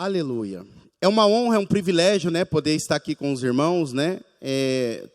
Aleluia. É uma honra, é um privilégio, né, poder estar aqui com os irmãos, né?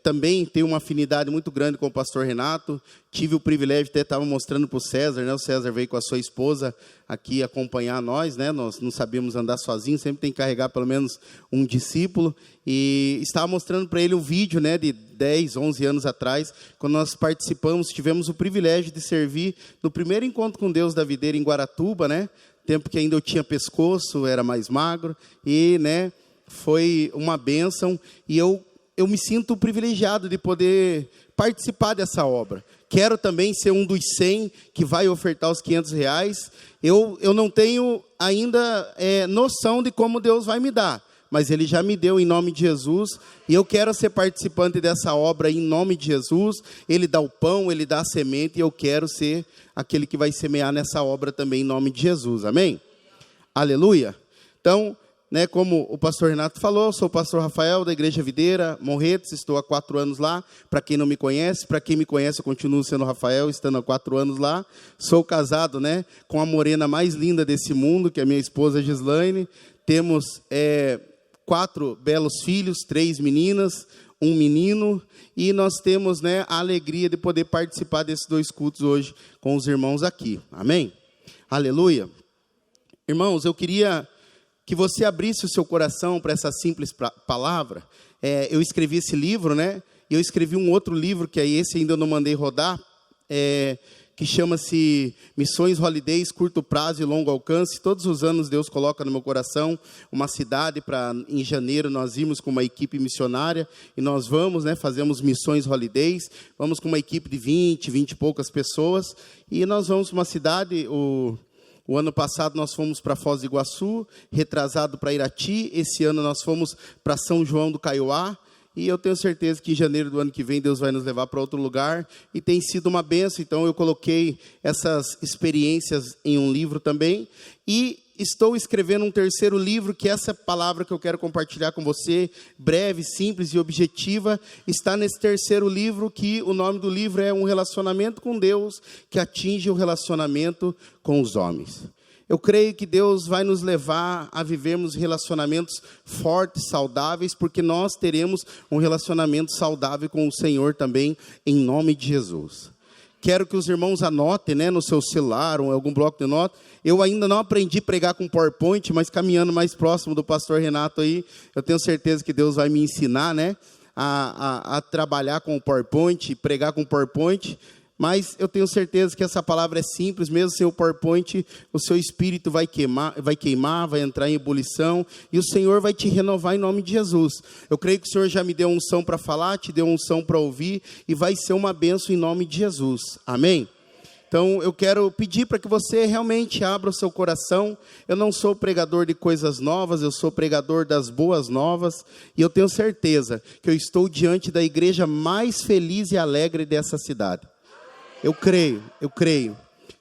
Também tenho uma afinidade muito grande com o pastor Renato. Tive o privilégio de estar mostrando para o César, né? O César veio com a sua esposa aqui acompanhar nós, né? Nós não sabíamos andar sozinhos, sempre tem que carregar pelo menos um discípulo. E estava mostrando para ele um vídeo, né, de 10, 11 anos atrás, quando nós participamos, tivemos o privilégio de servir no primeiro encontro com Deus da Videira em Guaratuba, né? Tempo que ainda eu tinha pescoço, era mais magro, e, né, foi uma bênção, e eu me sinto privilegiado de poder participar dessa obra. Quero também ser um dos 100 que vai ofertar os R$500. Eu não tenho ainda noção de como Deus vai me dar, mas Ele já me deu em nome de Jesus, e eu quero ser participante dessa obra em nome de Jesus. Ele dá o pão, Ele dá a semente, e eu quero ser aquele que vai semear nessa obra também em nome de Jesus, amém? Aleluia! Então, né, como o pastor Renato falou, sou o pastor Rafael da Igreja Videira, Morretes, estou há 4 anos lá. Para quem não me conhece, para quem me conhece, eu continuo sendo Rafael, estando há 4 anos lá. Sou casado, né, com a morena mais linda desse mundo, que é a minha esposa Gislaine. Temos 4 belos filhos, 3 meninas, 1 menino, e nós temos, né, a alegria de poder participar desses 2 cultos hoje com os irmãos aqui, amém? Aleluia! Irmãos, eu queria que você abrisse o seu coração para essa simples palavra. Eu escrevi esse livro, né, e eu escrevi um outro livro, que é esse, ainda não mandei rodar, que chama-se Missões Holidays, Curto Prazo e Longo Alcance. Todos os anos Deus coloca no meu coração uma cidade para, em janeiro, nós irmos com uma equipe missionária, e nós vamos, né, fazemos Missões Holidays, vamos com uma equipe de 20 e poucas pessoas, e nós vamos para uma cidade. O ano passado nós fomos para Foz do Iguaçu, retrasado para Irati, esse ano nós fomos para São João do Caiuá, e eu tenho certeza que em janeiro do ano que vem Deus vai nos levar para outro lugar, e tem sido uma bênção. Então eu coloquei essas experiências em um livro também, e estou escrevendo um 3º livro, que essa palavra que eu quero compartilhar com você, breve, simples e objetiva, está nesse 3º livro, que o nome do livro é Um Relacionamento com Deus, que atinge o relacionamento com os homens. Eu creio que Deus vai nos levar a vivermos relacionamentos fortes, saudáveis, porque nós teremos um relacionamento saudável com o Senhor também, em nome de Jesus. Quero que os irmãos anotem, né, no seu celular ou em algum bloco de notas. Eu ainda não aprendi a pregar com PowerPoint, mas caminhando mais próximo do pastor Renato aí, eu tenho certeza que Deus vai me ensinar, né, a trabalhar com o PowerPoint, pregar com o PowerPoint. Mas eu tenho certeza que essa palavra é simples, mesmo sem o PowerPoint, o seu espírito vai queimar, vai entrar em ebulição, e o Senhor vai te renovar em nome de Jesus. Eu creio que o Senhor já me deu unção para falar, te deu unção para ouvir, e vai ser uma bênção em nome de Jesus, amém? Então eu quero pedir para que você realmente abra o seu coração. Eu não sou pregador de coisas novas, eu sou pregador das boas novas, e eu tenho certeza que eu estou diante da igreja mais feliz e alegre dessa cidade. Eu creio.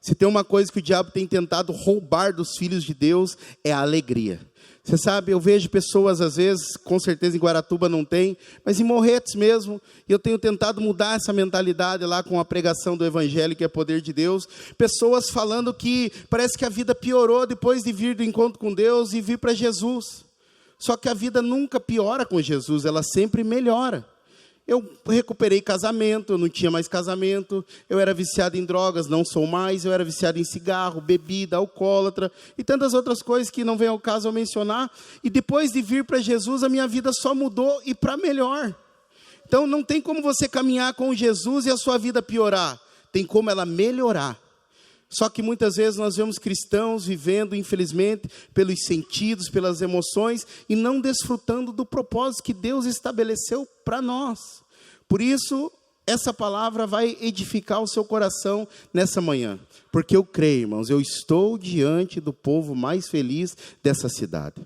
Se tem uma coisa que o diabo tem tentado roubar dos filhos de Deus, é a alegria. Você sabe, eu vejo pessoas, às vezes, com certeza em Guaratuba não tem, mas em Morretes mesmo, e eu tenho tentado mudar essa mentalidade lá com a pregação do Evangelho, que é poder de Deus. Pessoas falando que parece que a vida piorou depois de vir do encontro com Deus e vir para Jesus. Só que a vida nunca piora com Jesus, ela sempre melhora. Eu recuperei casamento, eu não tinha mais casamento, eu era viciado em drogas, não sou mais, eu era viciado em cigarro, bebida, alcoólatra, e tantas outras coisas que não vem ao caso eu mencionar, e depois de vir para Jesus, a minha vida só mudou e para melhor. Então não tem como você caminhar com Jesus e a sua vida piorar, tem como ela melhorar. Só que muitas vezes nós vemos cristãos vivendo, infelizmente, pelos sentidos, pelas emoções, e não desfrutando do propósito que Deus estabeleceu para nós. Por isso, essa palavra vai edificar o seu coração nessa manhã. Porque eu creio, irmãos, eu estou diante do povo mais feliz dessa cidade.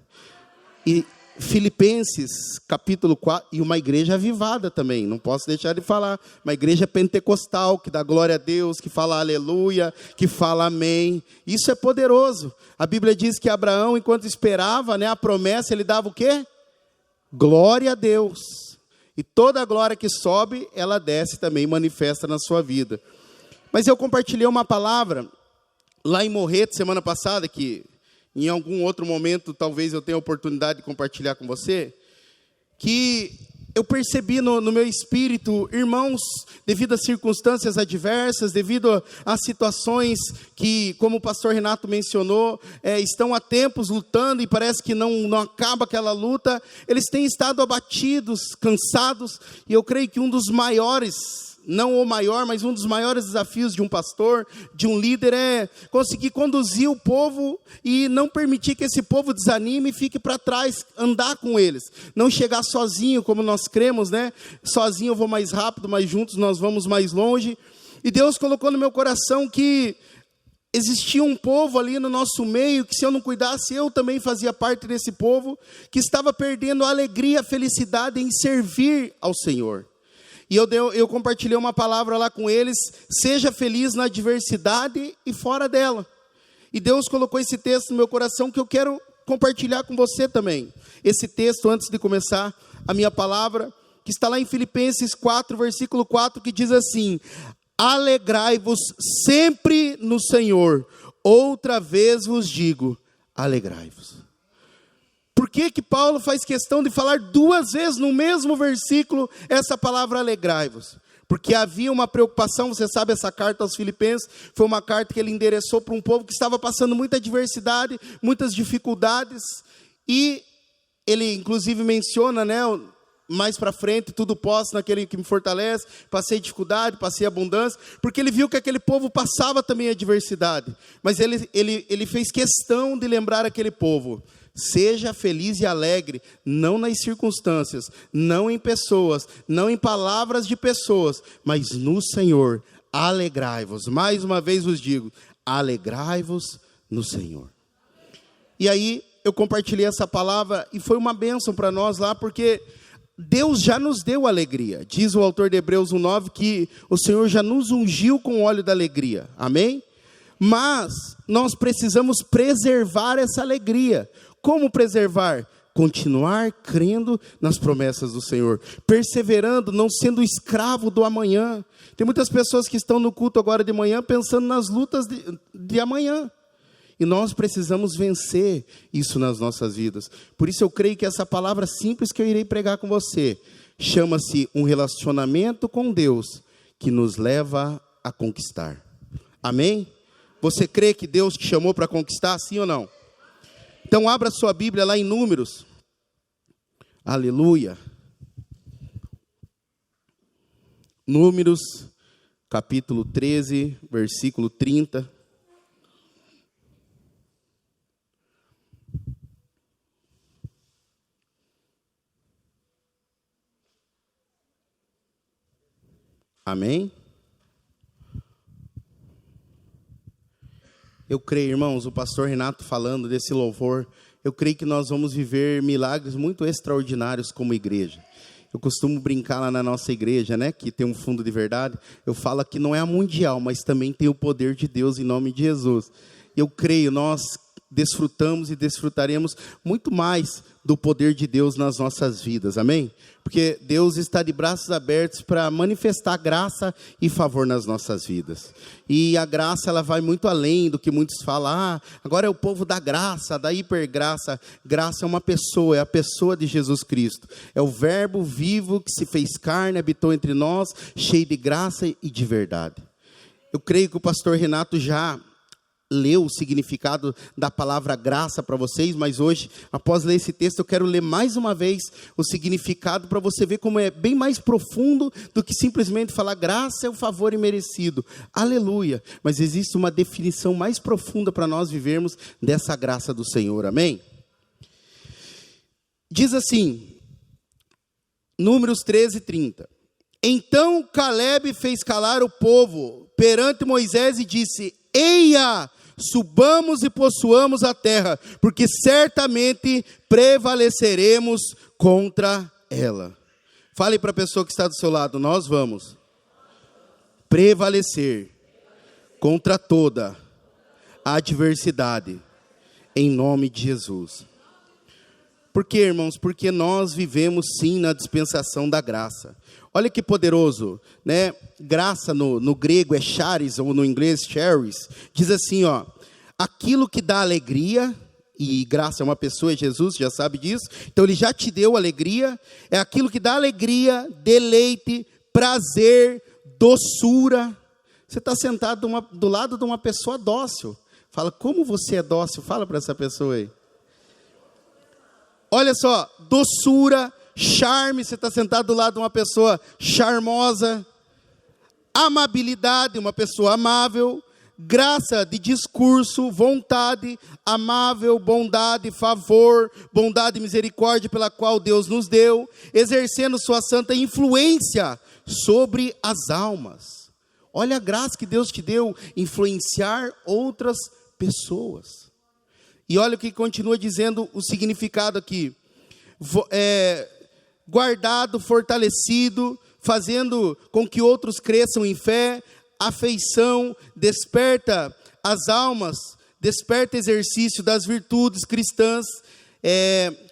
E Filipenses, capítulo 4, e uma igreja avivada também, não posso deixar de falar, uma igreja pentecostal, que dá glória a Deus, que fala aleluia, que fala amém, isso é poderoso. A Bíblia diz que Abraão, enquanto esperava, né, a promessa, ele dava o quê? Glória a Deus, e toda a glória que sobe, ela desce também, manifesta na sua vida. Mas eu compartilhei uma palavra, lá em Morretes, semana passada, que em algum outro momento, talvez eu tenha a oportunidade de compartilhar com você, que eu percebi no meu espírito, irmãos, devido às circunstâncias adversas, devido a situações que, como o pastor Renato mencionou, estão há tempos lutando e parece que não acaba aquela luta, eles têm estado abatidos, cansados, e eu creio que um dos maiores, não o maior, mas um dos maiores desafios de um pastor, de um líder, é conseguir conduzir o povo e não permitir que esse povo desanime e fique para trás, andar com eles, não chegar sozinho, como nós cremos, né? Sozinho eu vou mais rápido, mas juntos nós vamos mais longe. E Deus colocou no meu coração que existia um povo ali no nosso meio, que se eu não cuidasse, eu também fazia parte desse povo, que estava perdendo a alegria, a felicidade em servir ao Senhor. E eu compartilhei uma palavra lá com eles: seja feliz na adversidade e fora dela. E Deus colocou esse texto no meu coração que eu quero compartilhar com você também. Esse texto, antes de começar a minha palavra, que está lá em Filipenses 4, versículo 4, que diz assim: alegrai-vos sempre no Senhor, outra vez vos digo, alegrai-vos. Por que Paulo faz questão de falar duas vezes no mesmo versículo essa palavra alegrai-vos? Porque havia uma preocupação, você sabe, essa carta aos Filipenses foi uma carta que ele endereçou para um povo que estava passando muita adversidade, muitas dificuldades, e ele inclusive menciona, né, mais para frente, tudo posso naquele que me fortalece, passei dificuldade, passei abundância, porque ele viu que aquele povo passava também adversidade, mas ele fez questão de lembrar aquele povo: seja feliz e alegre, não nas circunstâncias, não em pessoas, não em palavras de pessoas, mas no Senhor, alegrai-vos. Mais uma vez vos digo, alegrai-vos no Senhor. E aí eu compartilhei essa palavra e foi uma bênção para nós lá, porque Deus já nos deu alegria. Diz o autor de Hebreus 1:9 que o Senhor já nos ungiu com o óleo da alegria. Amém? Mas nós precisamos preservar essa alegria. Como preservar? Continuar crendo nas promessas do Senhor, perseverando, não sendo escravo do amanhã. Tem muitas pessoas que estão no culto agora de manhã pensando nas lutas de amanhã. E nós precisamos vencer isso nas nossas vidas. Por isso eu creio que essa palavra simples que eu irei pregar com você chama-se um relacionamento com Deus que nos leva a conquistar. Amém? Você crê que Deus te chamou para conquistar, sim ou não? Então abra sua Bíblia lá em Números. Aleluia. Números, capítulo 13, versículo 30. Amém? Eu creio, irmãos, o pastor Renato falando desse louvor, eu creio que nós vamos viver milagres muito extraordinários como igreja. Eu costumo brincar lá na nossa igreja, né, que tem um fundo de verdade. Eu falo que não é a mundial, mas também tem o poder de Deus em nome de Jesus. Eu creio, nós desfrutamos e desfrutaremos muito mais do poder de Deus nas nossas vidas, amém? Porque Deus está de braços abertos para manifestar graça e favor nas nossas vidas. E a graça, ela vai muito além do que muitos falam. Agora é o povo da graça, da hipergraça. Graça é uma pessoa, é a pessoa de Jesus Cristo. É o verbo vivo que se fez carne, habitou entre nós, cheio de graça e de verdade. Eu creio que o pastor Renato já leu o significado da palavra graça para vocês, mas hoje, após ler esse texto, eu quero ler mais uma vez o significado para você ver como é bem mais profundo do que simplesmente falar graça é o favor imerecido. Aleluia! Mas existe uma definição mais profunda para nós vivermos dessa graça do Senhor, amém? Diz assim, Números 13, 30. Então Caleb fez calar o povo perante Moisés e disse: eia, subamos e possuamos a terra, porque certamente prevaleceremos contra ela. Fale para a pessoa que está do seu lado: nós vamos prevalecer contra toda a adversidade, em nome de Jesus. Por quê, irmãos? Porque nós vivemos sim na dispensação da graça. Olha que poderoso, né? Graça no grego é charis, ou no inglês charis. Diz assim, ó: aquilo que dá alegria, e graça é uma pessoa, é Jesus, já sabe disso. Então ele já te deu alegria, é aquilo que dá alegria, deleite, prazer, doçura. Você está sentado do lado de uma pessoa dócil. Fala, como você é dócil? Fala para essa pessoa aí. Olha só, doçura, charme, você está sentado do lado de uma pessoa charmosa. Amabilidade, uma pessoa amável. Graça de discurso, vontade, amável, bondade, favor, bondade e misericórdia pela qual Deus nos deu, exercendo sua santa influência sobre as almas. Olha a graça que Deus te deu, influenciar outras pessoas. E olha o que continua dizendo o significado aqui. Guardado, fortalecido, fazendo com que outros cresçam em fé, afeição, desperta as almas, desperta exercício das virtudes cristãs,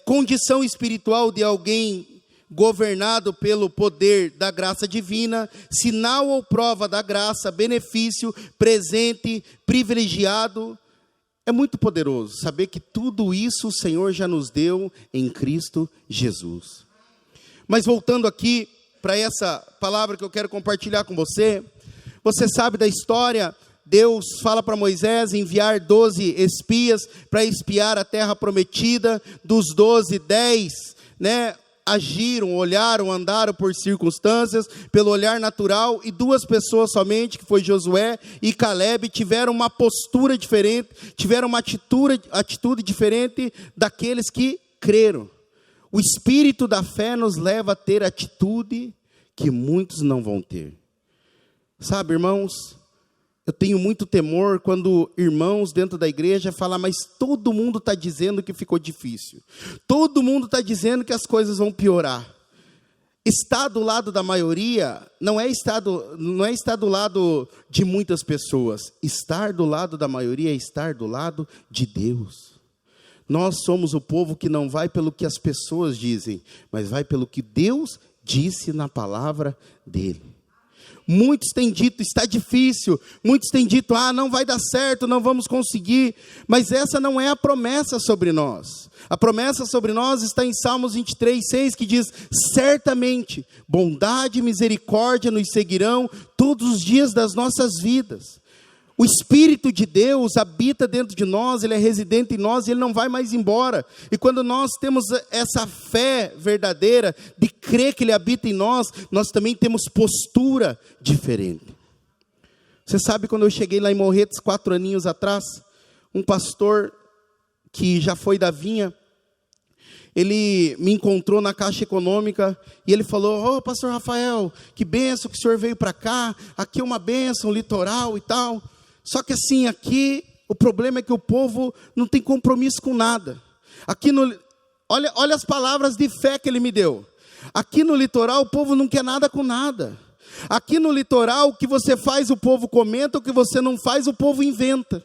condição espiritual de alguém governado pelo poder da graça divina, sinal ou prova da graça, benefício, presente, privilegiado. É muito poderoso saber que tudo isso o Senhor já nos deu em Cristo Jesus. Mas voltando aqui para essa palavra que eu quero compartilhar com você, você sabe da história, Deus fala para Moisés enviar 12 espias para espiar a terra prometida. Dos 12, 10, agiram, olharam, andaram por circunstâncias, pelo olhar natural, e 2 pessoas somente, que foi Josué e Caleb, tiveram uma postura diferente, tiveram uma atitude diferente daqueles que creram. O espírito da fé nos leva a ter atitude que muitos não vão ter. Sabe, irmãos, eu tenho muito temor quando irmãos dentro da igreja falam, mas todo mundo está dizendo que ficou difícil. Todo mundo está dizendo que as coisas vão piorar. Estar do lado da maioria não é estar do lado de muitas pessoas. Estar do lado da maioria é estar do lado de Deus. Nós somos o povo que não vai pelo que as pessoas dizem, mas vai pelo que Deus disse na palavra dele. Muitos têm dito, está difícil. Muitos têm dito, não vai dar certo, não vamos conseguir. Mas essa não é a promessa sobre nós. A promessa sobre nós está em Salmos 23:6, que diz, certamente, bondade e misericórdia nos seguirão todos os dias das nossas vidas. O Espírito de Deus habita dentro de nós, Ele é residente em nós e Ele não vai mais embora. E quando nós temos essa fé verdadeira de crer que Ele habita em nós, nós também temos postura diferente. Você sabe, quando eu cheguei lá em Morretes, 4 aninhos atrás, um pastor que já foi da vinha, ele me encontrou na Caixa Econômica e ele falou, pastor Rafael, que bênção que o senhor veio para cá, aqui é uma bênção, litoral e tal. Só que assim, aqui, o problema é que o povo não tem compromisso com nada. Aqui olha as palavras de fé que ele me deu. Aqui no litoral, o povo não quer nada com nada. Aqui no litoral, o que você faz, o povo comenta, o que você não faz, o povo inventa.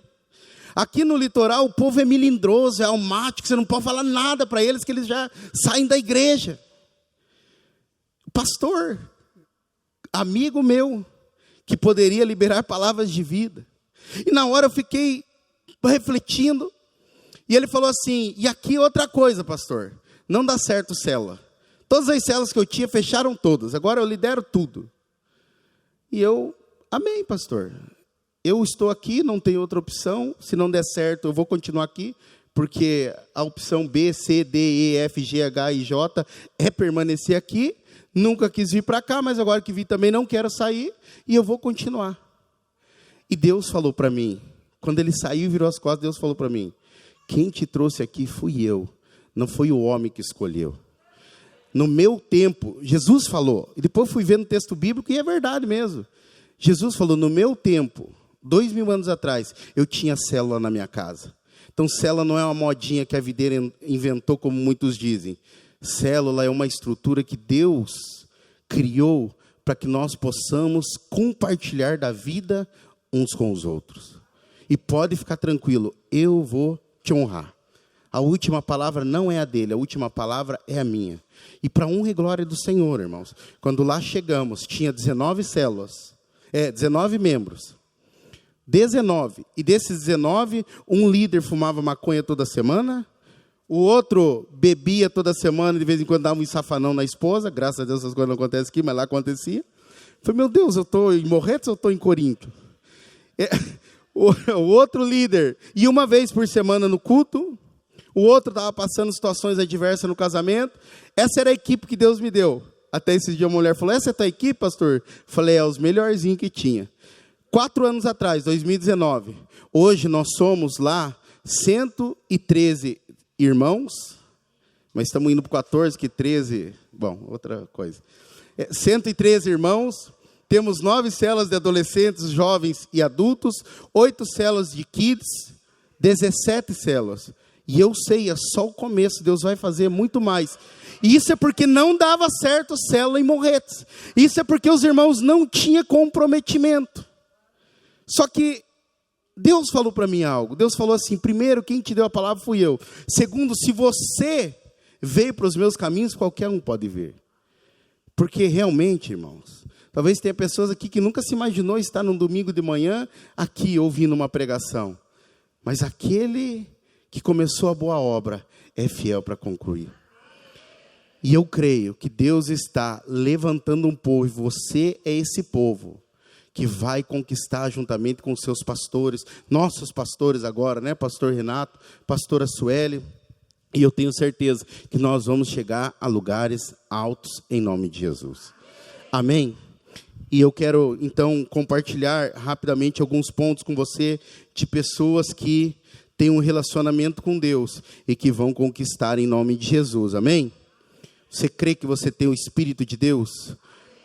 Aqui no litoral, o povo é melindroso, é almático, você não pode falar nada para eles, que eles já saem da igreja. Pastor, amigo meu, que poderia liberar palavras de vida. E na hora eu fiquei refletindo, e ele falou assim, e aqui outra coisa, pastor, não dá certo célula. Todas as células que eu tinha fecharam todas, agora eu lidero tudo. E eu, amém, pastor. Eu estou aqui, não tenho outra opção, se não der certo eu vou continuar aqui, porque a opção B, C, D, E, F, G, H e J é permanecer aqui. Nunca quis vir para cá, mas agora que vi também não quero sair, e eu vou continuar. E Deus falou para mim, quando ele saiu e virou as costas, Deus falou para mim, quem te trouxe aqui fui eu, não foi o homem que escolheu. No meu tempo, Jesus falou, e depois fui vendo o texto bíblico, e é verdade mesmo. Jesus falou, no meu tempo, 2000 anos atrás, eu tinha célula na minha casa. Então célula não é uma modinha que a videira inventou, como muitos dizem. Célula é uma estrutura que Deus criou para que nós possamos compartilhar da vida uns com os outros. E pode ficar tranquilo, eu vou te honrar. A última palavra não é a dele, a última palavra é a minha. E para honra e glória do Senhor, irmãos, quando lá chegamos, tinha 19 células, 19 membros. 19. E desses 19, um líder fumava maconha toda semana, o outro bebia toda semana, de vez em quando dava um safanão na esposa. Graças a Deus essas coisas não acontecem aqui, mas lá acontecia. Falei, meu Deus, eu estou em Morretes ou estou em Corinto? O outro líder ia uma vez por semana no culto, o outro estava passando situações adversas no casamento. Essa era a equipe que Deus me deu. Até esse dia a mulher falou, essa é a tua equipe, pastor? Falei, é os melhorzinhos que tinha. 4 anos atrás, 2019, hoje nós somos lá 113 irmãos, mas estamos indo para 14, que 13, bom, outra coisa. 113 irmãos, temos 9 células de adolescentes, jovens e adultos, 8 células de kids, 17 células. E eu sei, é só o começo, Deus vai fazer muito mais. E isso é porque não dava certo célula em Morretes. Isso é porque os irmãos não tinham comprometimento. Só que Deus falou para mim algo. Deus falou assim, primeiro, quem te deu a palavra fui eu. Segundo, se você veio para os meus caminhos, qualquer um pode ver. Porque realmente, irmãos, talvez tenha pessoas aqui que nunca se imaginou estar num domingo de manhã aqui ouvindo uma pregação. Mas aquele que começou a boa obra é fiel para concluir. E eu creio que Deus está levantando um povo, e você é esse povo que vai conquistar juntamente com os seus pastores, nossos pastores agora, né? Pastor Renato, pastora Sueli, e eu tenho certeza que nós vamos chegar a lugares altos em nome de Jesus. Amém? E eu quero, então, compartilhar rapidamente alguns pontos com você de pessoas que têm um relacionamento com Deus e que vão conquistar em nome de Jesus. Amém? Você crê que você tem o Espírito de Deus?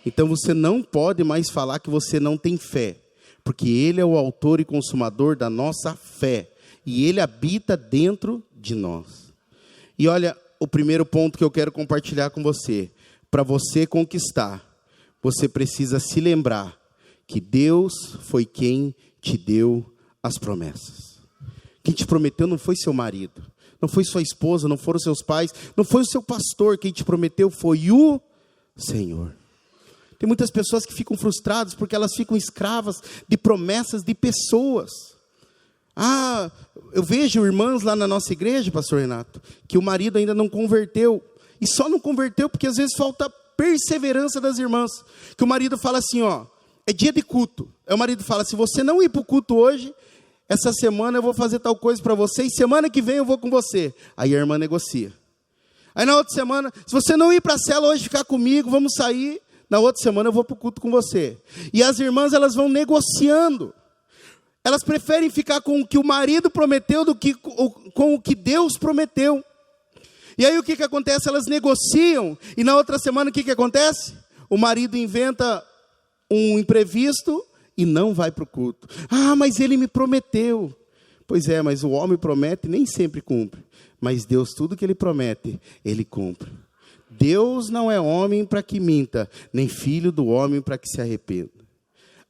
Então você não pode mais falar que você não tem fé, porque Ele é o autor e consumador da nossa fé, e Ele habita dentro de nós. E olha, o primeiro ponto que eu quero compartilhar com você, para você conquistar, você precisa se lembrar que Deus foi quem te deu as promessas. Quem te prometeu não foi seu marido, não foi sua esposa, não foram seus pais, não foi o seu pastor. Quem te prometeu foi o Senhor. Tem muitas pessoas que ficam frustradas porque elas ficam escravas de promessas de pessoas. Eu vejo irmãs lá na nossa igreja, pastor Renato, que o marido ainda não converteu. E só não converteu porque às vezes falta perseverança das irmãs. Que o marido fala assim, é dia de culto. Aí o marido fala, se você não ir para o culto hoje, essa semana eu vou fazer tal coisa para você, e semana que vem eu vou com você. Aí a irmã negocia. Aí na outra semana, se você não ir para a cela hoje ficar comigo, vamos sair. Na outra semana eu vou para o culto com você. E as irmãs, elas vão negociando. Elas preferem ficar com o que o marido prometeu do que com o que Deus prometeu. E aí o que acontece? Elas negociam. E na outra semana o que acontece? O marido inventa um imprevisto e não vai para o culto. Mas ele me prometeu. Pois é, mas o homem promete e nem sempre cumpre. Mas Deus, tudo que Ele promete, Ele cumpre. Deus não é homem para que minta, nem filho do homem para que se arrependa.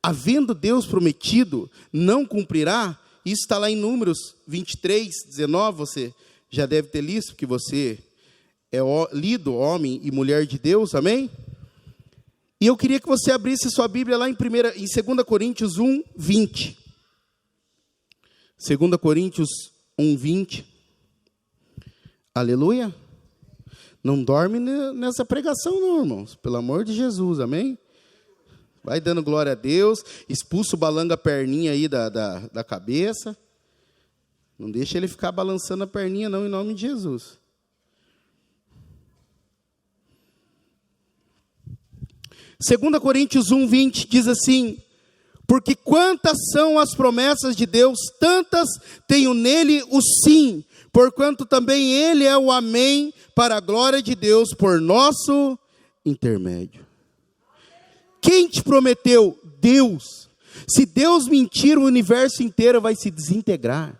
Havendo Deus prometido, não cumprirá. Isso está lá em Números 23, 19, você já deve ter lido, porque você é lido, homem e mulher de Deus, amém? E eu queria que você abrisse sua Bíblia lá em 2 Coríntios 1, 20. 2 Coríntios 1, 20. Aleluia. Não dorme nessa pregação não, irmãos. Pelo amor de Jesus, amém? Vai dando glória a Deus. Expulsa o balanga perninha aí da cabeça. Não deixa ele ficar balançando a perninha não, em nome de Jesus. Segunda Coríntios 1, 20 diz assim: porque quantas são as promessas de Deus, tantas tenho nele o sim, porquanto também ele é o amém, para a glória de Deus, por nosso intermédio. Quem te prometeu? Deus. Se Deus mentir, o universo inteiro vai se desintegrar.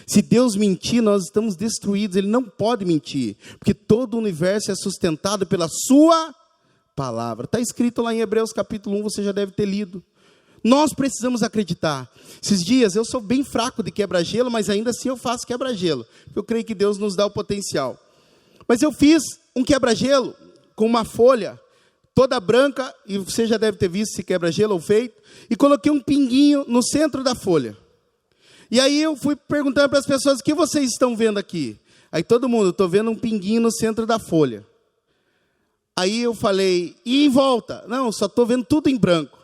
Se Deus mentir, nós estamos destruídos. Ele não pode mentir, porque todo o universo é sustentado pela sua palavra. Está escrito lá em Hebreus capítulo 1, você já deve ter lido. Nós precisamos acreditar. Esses dias eu sou bem fraco de quebra-gelo, mas ainda assim eu faço quebra-gelo. Eu creio que Deus nos dá o potencial. Mas eu fiz um quebra-gelo com uma folha toda branca, e você já deve ter visto esse quebra-gelo ou feito, e coloquei um pinguinho no centro da folha. E aí eu fui perguntando para as pessoas, o que vocês estão vendo aqui? Aí todo mundo, estou vendo um pinguinho no centro da folha. Aí eu falei, e em volta? Não, só estou vendo tudo em branco.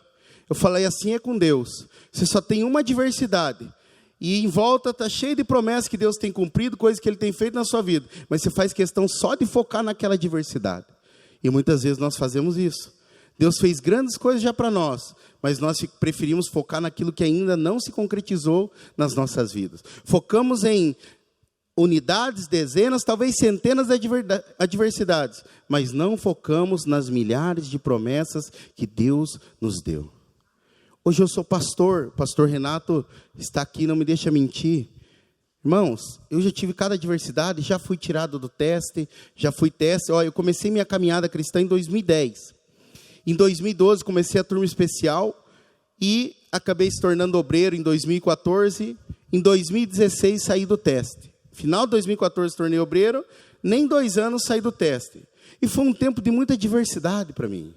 Eu falei, assim é com Deus. Você só tem uma diversidade. E em volta está cheio de promessas que Deus tem cumprido, coisas que Ele tem feito na sua vida. Mas você faz questão só de focar naquela diversidade. E muitas vezes nós fazemos isso. Deus fez grandes coisas já para nós, mas nós preferimos focar naquilo que ainda não se concretizou nas nossas vidas. Focamos em unidades, dezenas, talvez centenas de adversidades, mas não focamos nas milhares de promessas que Deus nos deu. Hoje eu sou pastor Renato está aqui, não me deixa mentir. Irmãos, eu já tive cada adversidade, já fui tirado do teste, eu comecei minha caminhada cristã em 2010. Em 2012 comecei a turma especial e acabei se tornando obreiro em 2014. Em 2016 saí do teste. Final de 2014 tornei obreiro, nem 2 anos saí do teste. E foi um tempo de muita diversidade para mim.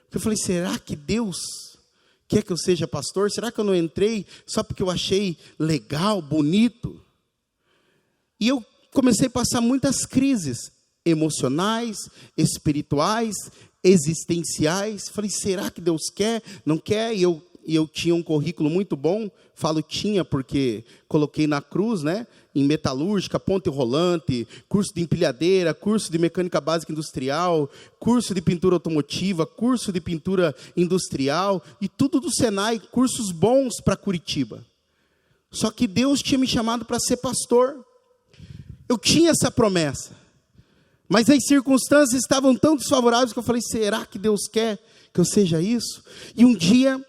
Porque eu falei, será que Deus quer que eu seja pastor? Será que eu não entrei só porque eu achei legal, bonito? E eu comecei a passar muitas crises emocionais, espirituais, existenciais. Falei, será que Deus quer? Não quer? E eu tinha um currículo muito bom. Falo tinha porque coloquei na cruz, né? Em metalúrgica, ponte rolante, curso de empilhadeira, curso de mecânica básica industrial, curso de pintura automotiva, curso de pintura industrial, e tudo do Senai, cursos bons para Curitiba. Só que Deus tinha me chamado para ser pastor. Eu tinha essa promessa. Mas as circunstâncias estavam tão desfavoráveis que eu falei, será que Deus quer que eu seja isso? E um dia,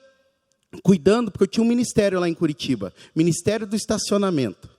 cuidando, porque eu tinha um ministério lá em Curitiba, Ministério do Estacionamento.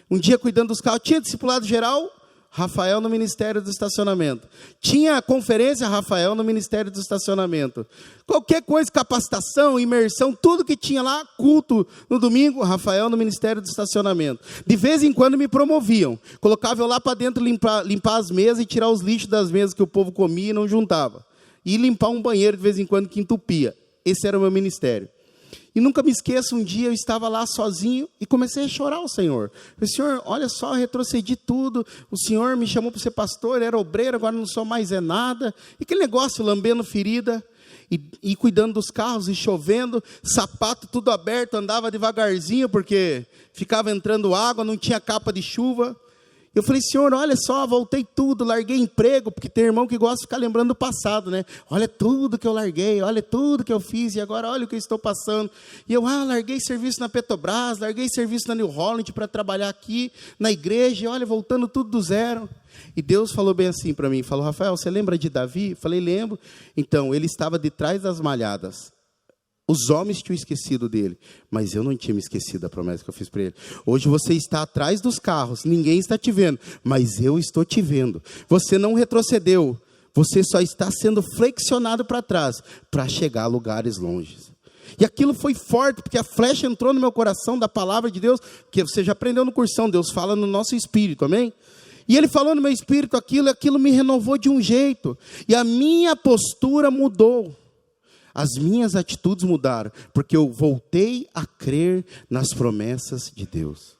Um dia cuidando dos carros, tinha discipulado geral, Rafael no Ministério do Estacionamento. Tinha conferência, Rafael no Ministério do Estacionamento. Qualquer coisa, capacitação, imersão, tudo que tinha lá, culto no domingo, Rafael no Ministério do Estacionamento. De vez em quando me promoviam. Colocavam eu lá para dentro limpar as mesas e tirar os lixos das mesas que o povo comia e não juntava. E limpar um banheiro de vez em quando que entupia. Esse era o meu ministério. E nunca me esqueço, um dia eu estava lá sozinho e comecei a chorar ao Senhor. Falei, Senhor, olha só, eu retrocedi tudo, o Senhor me chamou para ser pastor, era obreiro, agora não sou mais nada. E aquele negócio, lambendo ferida e cuidando dos carros e chovendo, sapato tudo aberto, andava devagarzinho porque ficava entrando água, não tinha capa de chuva. Eu falei, Senhor, olha só, voltei tudo, larguei emprego, porque tem irmão que gosta de ficar lembrando do passado, né? Olha tudo que eu larguei, olha tudo que eu fiz, e agora olha o que eu estou passando. E eu, larguei serviço na Petrobras, larguei serviço na New Holland para trabalhar aqui na igreja, e olha, voltando tudo do zero. E Deus falou bem assim para mim, falou, Rafael, você lembra de Davi? Eu falei, lembro. Então, ele estava de trás das malhadas. Os homens tinham esquecido dele, mas eu não tinha me esquecido da promessa que eu fiz para ele. Hoje você está atrás dos carros, ninguém está te vendo, mas eu estou te vendo. Você não retrocedeu, você só está sendo flexionado para trás, para chegar a lugares longes. E aquilo foi forte, porque a flecha entrou no meu coração da palavra de Deus, que você já aprendeu no cursão, Deus fala no nosso espírito, amém? E ele falou no meu espírito aquilo me renovou de um jeito, e a minha postura mudou. As minhas atitudes mudaram, porque eu voltei a crer nas promessas de Deus.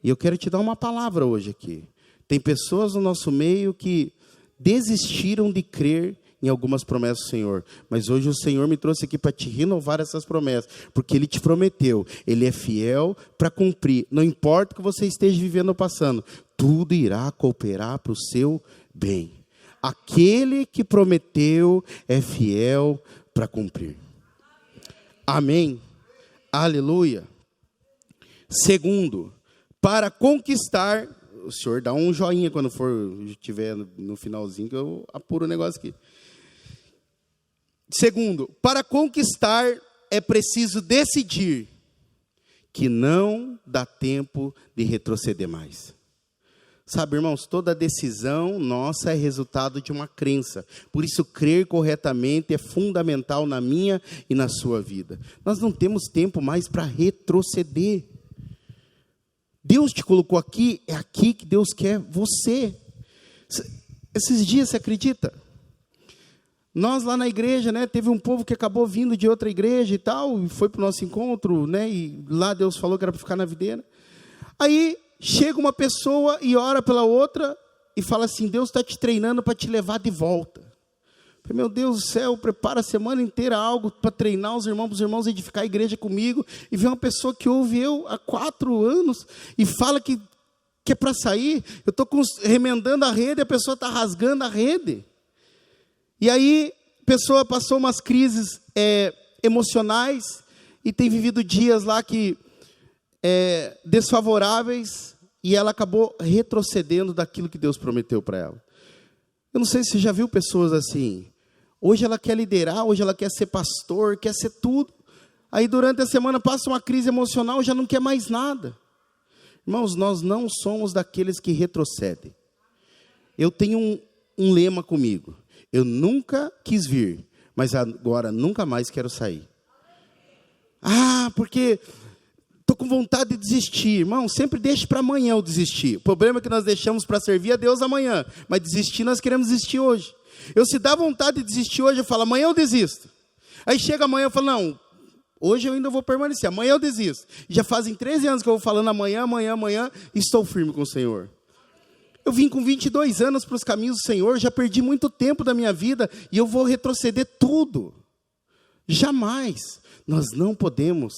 E eu quero te dar uma palavra hoje aqui. Tem pessoas no nosso meio que desistiram de crer em algumas promessas do Senhor. Mas hoje o Senhor me trouxe aqui para te renovar essas promessas, porque Ele te prometeu, Ele é fiel para cumprir. Não importa o que você esteja vivendo ou passando, tudo irá cooperar para o seu bem. Aquele que prometeu é fiel para cumprir. Amém? Aleluia. Segundo, para conquistar, o senhor dá um joinha quando estiver no finalzinho, que eu apuro o negócio aqui. Segundo, para conquistar é preciso decidir que não dá tempo de retroceder mais. Sabe, irmãos, toda decisão nossa é resultado de uma crença. Por isso, crer corretamente é fundamental na minha e na sua vida. Nós não temos tempo mais para retroceder. Deus te colocou aqui, é aqui que Deus quer você. Esses dias, você acredita? Nós lá na igreja, né, teve um povo que acabou vindo de outra igreja e tal, e foi para o nosso encontro, né, e lá Deus falou que era para ficar na videira. Aí chega uma pessoa e ora pela outra e fala assim: Deus está te treinando para te levar de volta. Eu falei, meu Deus do céu, prepara a semana inteira algo para treinar os irmãos edificar a igreja comigo, e vem uma pessoa que ouve eu há 4 anos e fala que é para sair. Eu estou remendando a rede, a pessoa está rasgando a rede. E aí, a pessoa passou umas crises emocionais e tem vivido dias lá que desfavoráveis, e ela acabou retrocedendo daquilo que Deus prometeu para ela. Eu não sei se você já viu pessoas assim. Hoje ela quer liderar, hoje ela quer ser pastor, quer ser tudo. Aí durante a semana passa uma crise emocional, já não quer mais nada. Irmãos, nós não somos daqueles que retrocedem. Eu tenho um lema comigo. Eu nunca quis vir, mas agora nunca mais quero sair. Porque estou com vontade de desistir. Irmão, sempre deixe para amanhã eu desistir. O problema é que nós deixamos para servir a Deus amanhã, mas desistir nós queremos desistir hoje. Se dá vontade de desistir hoje, eu falo, amanhã eu desisto. Aí chega amanhã, eu falo, não, hoje eu ainda vou permanecer, amanhã eu desisto. Já fazem 13 anos que eu vou falando amanhã, e estou firme com o Senhor. Eu vim com 22 anos para os caminhos do Senhor, já perdi muito tempo da minha vida, e eu vou retroceder tudo. Jamais. Nós não podemos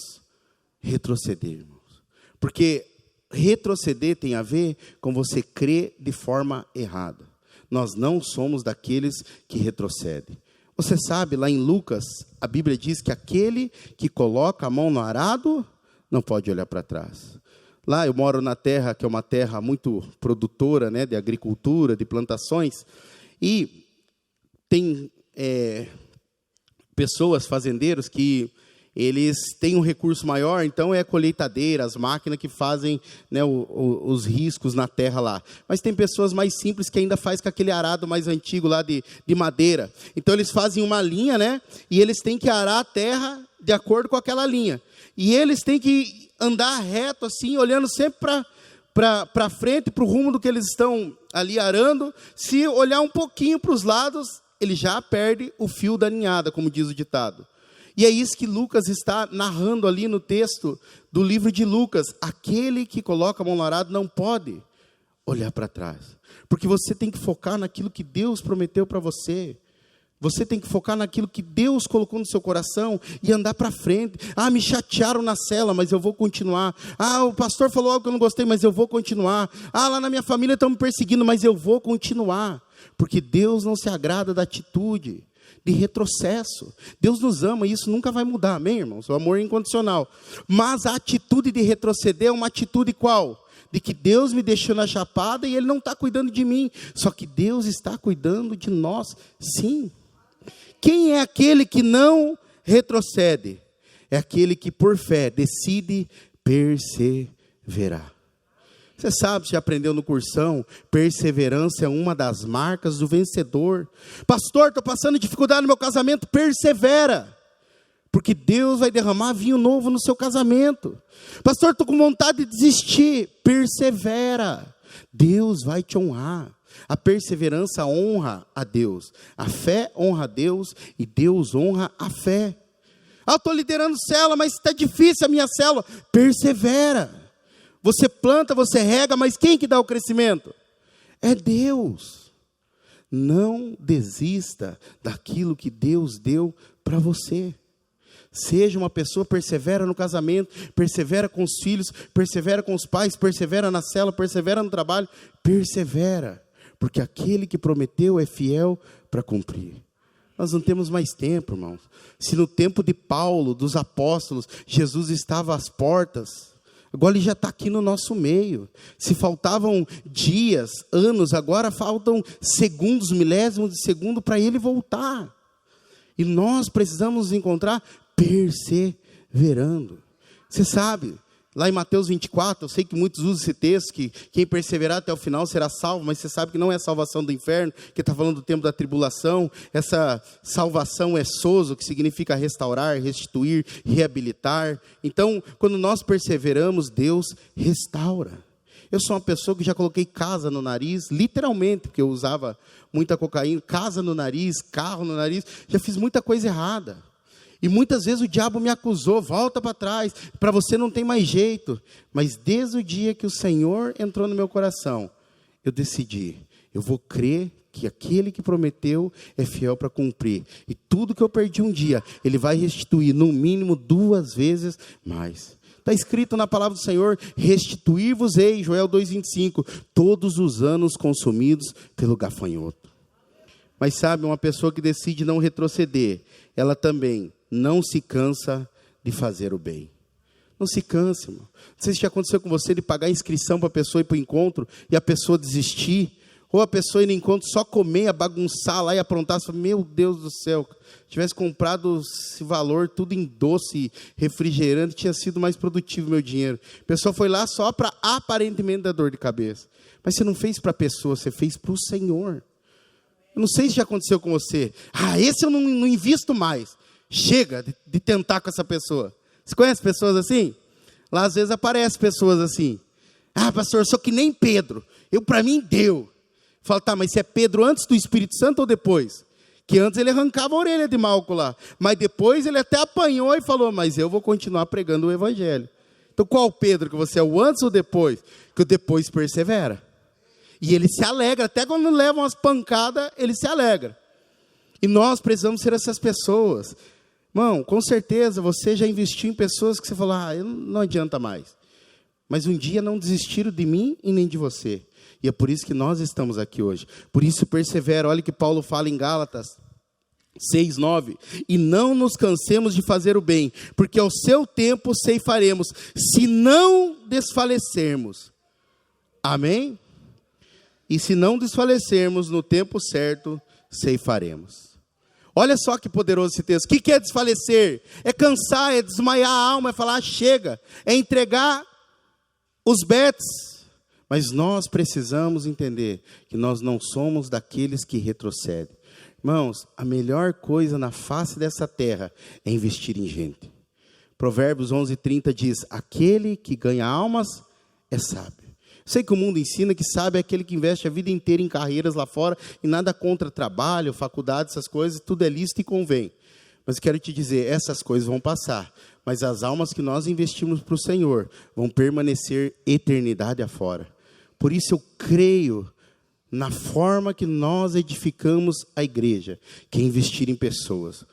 retroceder, irmãos. Porque retroceder tem a ver com você crer de forma errada. Nós não somos daqueles que retrocedem. Você sabe, lá em Lucas, a Bíblia diz que aquele que coloca a mão no arado não pode olhar para trás. Lá eu moro na terra, que é uma terra muito produtora, né, de agricultura, de plantações, e tem pessoas, fazendeiros, que eles têm um recurso maior, então é a colheitadeira, as máquinas que fazem, né, os riscos na terra lá. Mas tem pessoas mais simples que ainda fazem com aquele arado mais antigo lá de madeira. Então eles fazem uma linha, né, e eles têm que arar a terra de acordo com aquela linha. E eles têm que andar reto assim, olhando sempre para frente, para o rumo do que eles estão ali arando. Se olhar um pouquinho para os lados, ele já perde o fio da ninhada, como diz o ditado. E é isso que Lucas está narrando ali no texto do livro de Lucas. Aquele que coloca a mão no arado não pode olhar para trás. Porque você tem que focar naquilo que Deus prometeu para você. Você tem que focar naquilo que Deus colocou no seu coração e andar para frente. Me chatearam na cela, mas eu vou continuar. O pastor falou algo que eu não gostei, mas eu vou continuar. Lá na minha família estão me perseguindo, mas eu vou continuar. Porque Deus não se agrada da atitude de retrocesso. Deus nos ama e isso nunca vai mudar, amém, irmãos? O amor é incondicional. Mas a atitude de retroceder é uma atitude qual? De que Deus me deixou na chapada e Ele não está cuidando de mim. Só que Deus está cuidando de nós, sim. Quem é aquele que não retrocede? É aquele que por fé decide perseverar. Você sabe, você aprendeu no cursão, perseverança é uma das marcas do vencedor. Pastor, estou passando dificuldade no meu casamento, persevera. Porque Deus vai derramar vinho novo no seu casamento. Pastor, estou com vontade de desistir, persevera. Deus vai te honrar. A perseverança honra a Deus. A fé honra a Deus e Deus honra a fé. Eu estou liderando célula, mas está difícil a minha célula. Persevera. Você planta, você rega, mas quem que dá o crescimento? É Deus. Não desista daquilo que Deus deu para você. Seja uma pessoa, persevera no casamento, persevera com os filhos, persevera com os pais, persevera na célula, persevera no trabalho, persevera. Porque aquele que prometeu é fiel para cumprir. Nós não temos mais tempo, irmãos. Se no tempo de Paulo, dos apóstolos, Jesus estava às portas, agora Ele já está aqui no nosso meio. Se faltavam dias, anos, agora faltam segundos, milésimos de segundo para Ele voltar. E nós precisamos nos encontrar perseverando. Você sabe, lá em Mateus 24, eu sei que muitos usam esse texto, que quem perseverar até o final será salvo, mas você sabe que não é a salvação do inferno, que está falando do tempo da tribulação. Essa salvação é sozo, que significa restaurar, restituir, reabilitar. Então, quando nós perseveramos, Deus restaura. Eu sou uma pessoa que já coloquei casa no nariz, literalmente, porque eu usava muita cocaína, casa no nariz, carro no nariz, já fiz muita coisa errada. E muitas vezes o diabo me acusou, volta para trás, para você não tem mais jeito. Mas desde o dia que o Senhor entrou no meu coração, eu decidi, eu vou crer que aquele que prometeu é fiel para cumprir. E tudo que eu perdi um dia, Ele vai restituir no mínimo 2 vezes mais. Está escrito na palavra do Senhor, restituir-vos-ei, Joel 2,25, todos os anos consumidos pelo gafanhoto. Mas sabe, uma pessoa que decide não retroceder, ela também não se cansa de fazer o bem. Não se canse, irmão. Não sei se já aconteceu com você de pagar inscrição para a pessoa ir para o encontro e a pessoa desistir. Ou a pessoa ir no encontro só comer, bagunçar lá e aprontar. Você fala, meu Deus do céu, tivesse comprado esse valor tudo em doce, refrigerante, tinha sido mais produtivo o meu dinheiro. A pessoa foi lá só para aparentemente dar dor de cabeça. Mas você não fez para a pessoa, você fez para o Senhor. Eu não sei se já aconteceu com você. Esse eu não invisto mais. Chega de tentar com essa pessoa. Você conhece pessoas assim? Lá às vezes aparecem pessoas assim. Pastor, eu sou que nem Pedro. Para mim deu. Fala, tá, mas você é Pedro antes do Espírito Santo ou depois? Que antes ele arrancava a orelha de Malco lá. Mas depois ele até apanhou e falou, mas eu vou continuar pregando o Evangelho. Então qual Pedro que você é, o antes ou depois? Que o depois persevera. E ele se alegra, até quando levam umas pancadas, ele se alegra. E nós precisamos ser essas pessoas. Irmão, com certeza você já investiu em pessoas que você falou, não adianta mais. Mas um dia não desistiram de mim e nem de você. E é por isso que nós estamos aqui hoje. Por isso persevera. Olha que Paulo fala em Gálatas 6:9. E não nos cansemos de fazer o bem, porque ao seu tempo ceifaremos, se não desfalecermos. Amém? E se não desfalecermos no tempo certo, ceifaremos. Olha só que poderoso esse texto. O que é desfalecer? É cansar, é desmaiar a alma, é falar chega, é entregar os betes. Mas nós precisamos entender que nós não somos daqueles que retrocedem. Irmãos, a melhor coisa na face dessa terra é investir em gente. Provérbios 11:30 diz, aquele que ganha almas é sábio. Sei que o mundo ensina que sábio é aquele que investe a vida inteira em carreiras lá fora e nada contra trabalho, faculdade, essas coisas, tudo é lícito e convém. Mas quero te dizer, essas coisas vão passar, mas as almas que nós investimos para o Senhor vão permanecer eternidade afora. Por isso eu creio na forma que nós edificamos a igreja, que é investir em pessoas.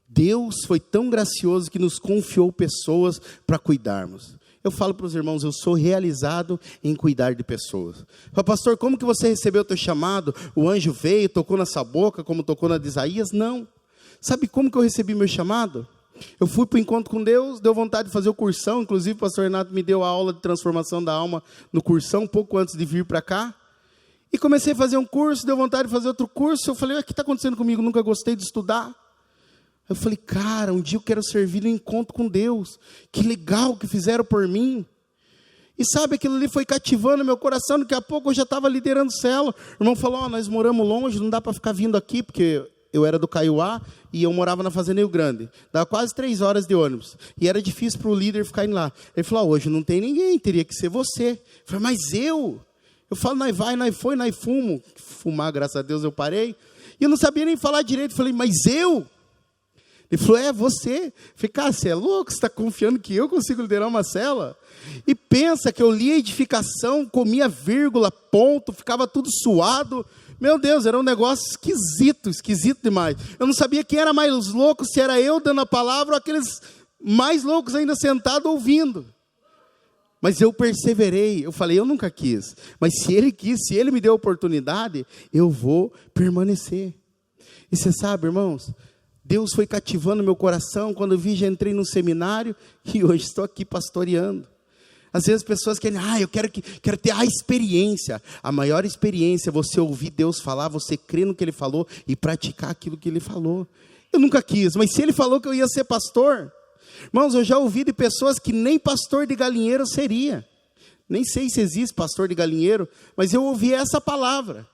Deus foi tão gracioso que nos confiou pessoas para cuidarmos. Eu falo para os irmãos, eu sou realizado em cuidar de pessoas. Fala, pastor, como que você recebeu o teu chamado? O anjo veio, tocou na sua boca, como tocou na de Isaías? Não. Sabe como que eu recebi meu chamado? Eu fui para o encontro com Deus, deu vontade de fazer o cursão, inclusive o pastor Renato me deu a aula de transformação da alma no cursão, um pouco antes de vir para cá. E comecei a fazer um curso, deu vontade de fazer outro curso. Eu falei, o que está acontecendo comigo? Nunca gostei de estudar. Eu falei, cara, um dia eu quero servir no encontro com Deus. Que legal que fizeram por mim. E sabe, aquilo ali foi cativando meu coração. Daqui a pouco eu já estava liderando célula. O irmão falou, nós moramos longe, não dá para ficar vindo aqui, porque eu era do Caiuá e eu morava na Fazenda Rio Grande. Dava quase 3 horas de ônibus. E era difícil para o líder ficar indo lá. Ele falou, hoje não tem ninguém, teria que ser você. Eu falei, mas eu? Eu falo, nós vai, nós foi, nós fumo. Fumar, graças a Deus, eu parei. E eu não sabia nem falar direito. Eu falei, mas eu? Ele falou, você. Eu falei, cara, você é louco? Você está confiando que eu consigo liderar uma célula? E pensa que eu lia a edificação, comia vírgula, ponto, ficava tudo suado. Meu Deus, era um negócio esquisito demais. Eu não sabia quem era mais louco, se era eu dando a palavra ou aqueles mais loucos ainda sentados ouvindo. Mas eu perseverei, eu falei, eu nunca quis. Mas se ele quis, se ele me deu a oportunidade, eu vou permanecer. E você sabe, irmãos, Deus foi cativando meu coração. Quando eu vi, já entrei no seminário e hoje estou aqui pastoreando. Às vezes as pessoas querem, eu quero ter a experiência. A maior experiência é você ouvir Deus falar, você crer no que Ele falou e praticar aquilo que Ele falou. Eu nunca quis, mas se Ele falou que eu ia ser pastor, irmãos, eu já ouvi de pessoas que nem pastor de galinheiro seria. Nem sei se existe pastor de galinheiro, mas eu ouvi essa palavra.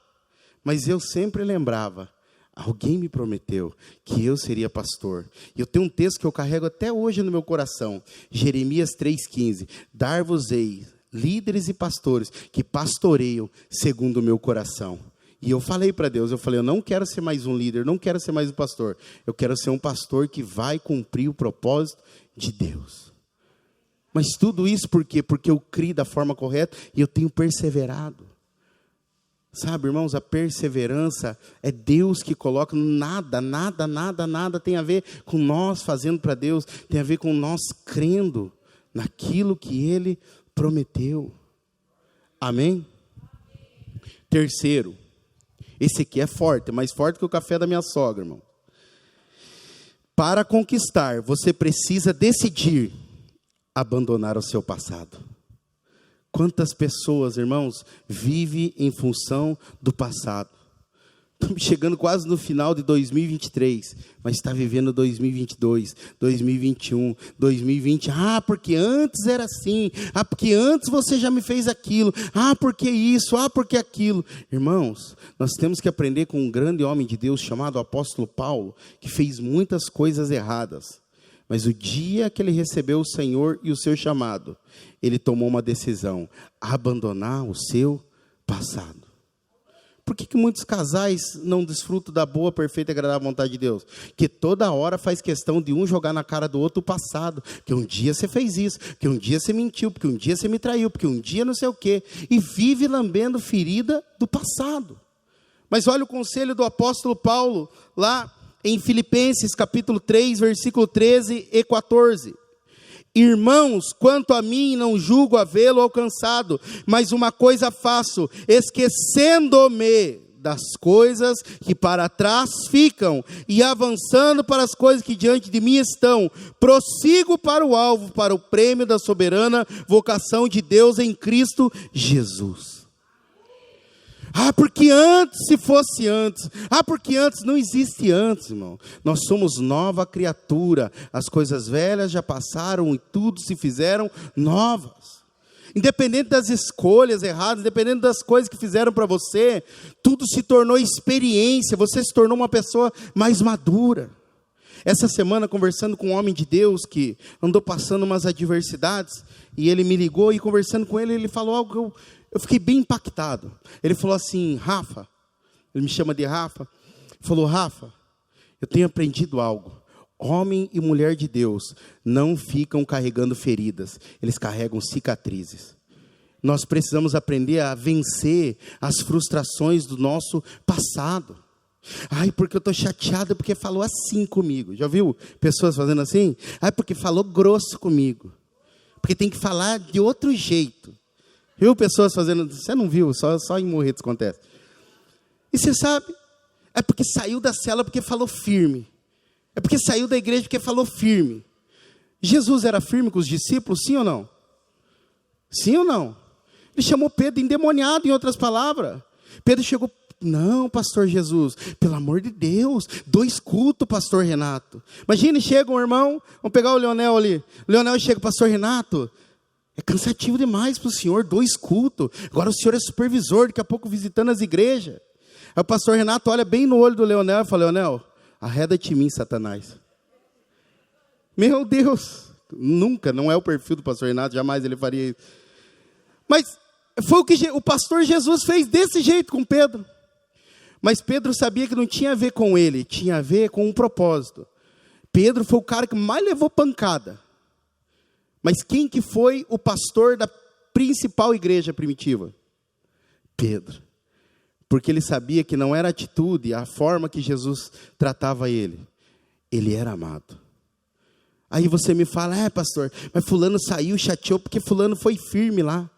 Mas eu sempre lembrava, alguém me prometeu que eu seria pastor. E eu tenho um texto que eu carrego até hoje no meu coração. Jeremias 3,15. Dar-vos-ei líderes e pastores que pastoreiam segundo o meu coração. E eu falei para Deus, eu não quero ser mais um líder, não quero ser mais um pastor. Eu quero ser um pastor que vai cumprir o propósito de Deus. Mas tudo isso por quê? Porque eu criei da forma correta e eu tenho perseverado. Sabe, irmãos, a perseverança é Deus que coloca. Nada tem a ver com nós fazendo para Deus. Tem a ver com nós crendo naquilo que Ele prometeu. Amém? Terceiro, esse aqui é forte, mais forte que o café da minha sogra, irmão. Para conquistar, você precisa decidir abandonar o seu passado. Quantas pessoas, irmãos, vivem em função do passado? Estamos chegando quase no final de 2023, mas está vivendo 2022, 2021, 2020. Ah, porque antes era assim. Ah, porque antes você já me fez aquilo. Ah, porque isso. Ah, porque aquilo. Irmãos, nós temos que aprender com um grande homem de Deus chamado apóstolo Paulo, que fez muitas coisas erradas. Mas o dia que ele recebeu o Senhor e o seu chamado, ele tomou uma decisão: abandonar o seu passado. Por que muitos casais não desfrutam da boa, perfeita e agradável vontade de Deus? Que toda hora faz questão de um jogar na cara do outro o passado. Que um dia você fez isso, que um dia você mentiu, porque um dia você me traiu, porque um dia não sei o quê. E vive lambendo ferida do passado. Mas olha o conselho do apóstolo Paulo, lá em Filipenses capítulo 3, versículo 13 e 14. Irmãos, quanto a mim, não julgo havê-lo alcançado, mas uma coisa faço, esquecendo-me das coisas que para trás ficam, e avançando para as coisas que diante de mim estão, prossigo para o alvo, para o prêmio da soberana vocação de Deus em Cristo Jesus. Ah, porque antes, se fosse antes. Ah, porque antes, não existe antes, irmão. Nós somos nova criatura. As coisas velhas já passaram e tudo se fizeram novas. Independente das escolhas erradas, independente das coisas que fizeram para você, tudo se tornou experiência. Você se tornou uma pessoa mais madura. Essa semana, conversando com um homem de Deus que andou passando umas adversidades, e ele me ligou, e conversando com ele, ele falou algo que eu fiquei bem impactado. Ele falou assim: Rafa, ele me chama de Rafa, falou: Rafa, eu tenho aprendido algo. Homem e mulher de Deus não ficam carregando feridas, eles carregam cicatrizes. Nós precisamos aprender a vencer as frustrações do nosso passado. Ai, porque eu estou chateado porque falou assim comigo. Já viu pessoas fazendo assim? Ai, porque falou grosso comigo. Porque tem que falar de outro jeito. Viu pessoas fazendo, você não viu, só em Morretes acontece. E você sabe, é porque saiu da cela porque falou firme. É porque saiu da igreja porque falou firme. Jesus era firme com os discípulos, sim ou não? Sim ou não? Ele chamou Pedro de endemoniado, em outras palavras. Pedro chegou: não, pastor Jesus, pelo amor de Deus, 2 cultos, pastor Renato. Imagine, chega um irmão, vamos pegar o Leonel ali. O Leonel chega: pastor Renato, é cansativo demais para o senhor, 2 cultos. Agora o senhor é supervisor, daqui a pouco visitando as igrejas. Aí o pastor Renato olha bem no olho do Leonel e fala: Leonel, arreda-te de mim, Satanás. Meu Deus, nunca, não é o perfil do pastor Renato, jamais ele faria isso. Mas foi o que o pastor Jesus fez desse jeito com Pedro. Mas Pedro sabia que não tinha a ver com ele, tinha a ver com um propósito. Pedro foi o cara que mais levou pancada. Mas quem que foi o pastor da principal igreja primitiva? Pedro. Porque ele sabia que não era a atitude, a forma que Jesus tratava ele. Ele era amado. Aí você me fala: pastor, mas fulano saiu, chateou porque fulano foi firme lá.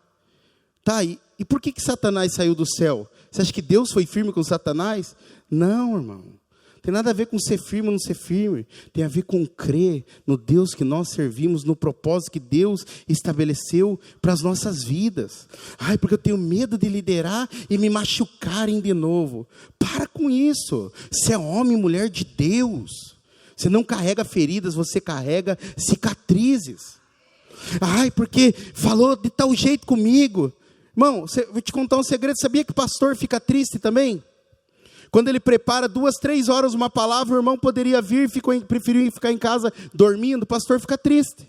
Tá, e por que Satanás saiu do céu? Você acha que Deus foi firme com Satanás? Não, irmão. Tem nada a ver com ser firme ou não ser firme. Tem a ver com crer no Deus que nós servimos, no propósito que Deus estabeleceu para as nossas vidas. Ai, porque eu tenho medo de liderar e me machucarem de novo. Para com isso. Você é homem e mulher de Deus. Você não carrega feridas, você carrega cicatrizes. Ai, porque falou de tal jeito comigo. Irmão, vou te contar um segredo. Sabia que o pastor fica triste também? Quando ele prepara 2, 3 horas uma palavra, o irmão poderia vir e preferiu ficar em casa dormindo. O pastor fica triste.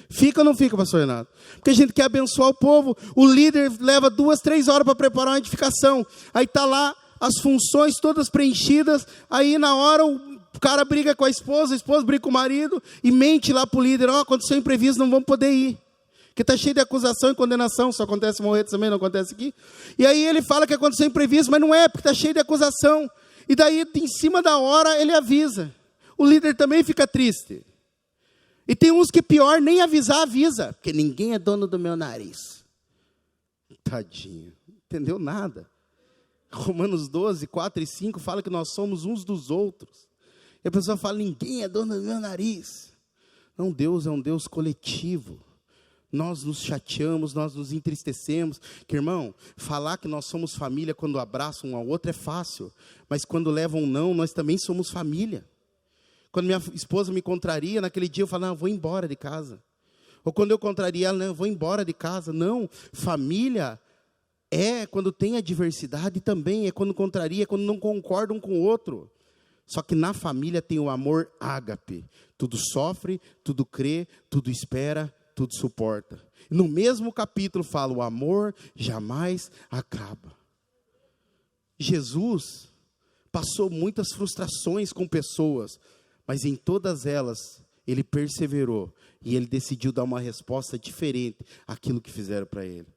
Fica ou não fica, pastor Renato? Porque a gente quer abençoar o povo. O líder leva 2, 3 horas para preparar uma edificação. Aí está lá as funções todas preenchidas. Aí na hora o cara briga com a esposa briga com o marido e mente lá para o líder: ó, aconteceu imprevisto, não vamos poder ir. Porque está cheio de acusação e condenação. Só acontece em Morretes também, não acontece aqui. E aí ele fala que aconteceu imprevisto, mas não é, porque está cheio de acusação. E daí, em cima da hora, ele avisa. O líder também fica triste. E tem uns que pior, nem avisar, avisa. Porque ninguém é dono do meu nariz. Tadinho, não entendeu nada. Romanos 12, 4 e 5 fala que nós somos uns dos outros. E a pessoa fala: ninguém é dono do meu nariz. Não, Deus é um Deus coletivo. Nós nos chateamos, nós nos entristecemos. Que, irmão, falar que nós somos família quando abraçam um ao outro é fácil. Mas quando levam um não, nós também somos família. Quando minha esposa me contraria, naquele dia eu falo: não, eu vou embora de casa. Ou quando eu contraria ela: não, eu vou embora de casa. Não, família é quando tem adversidade também, é quando contraria, é quando não concorda um com o outro. Só que na família tem o amor ágape. Tudo sofre, tudo crê, tudo espera, tudo suporta. No mesmo capítulo fala: o amor jamais acaba. Jesus passou muitas frustrações com pessoas, mas em todas elas ele perseverou e ele decidiu dar uma resposta diferente àquilo que fizeram para ele.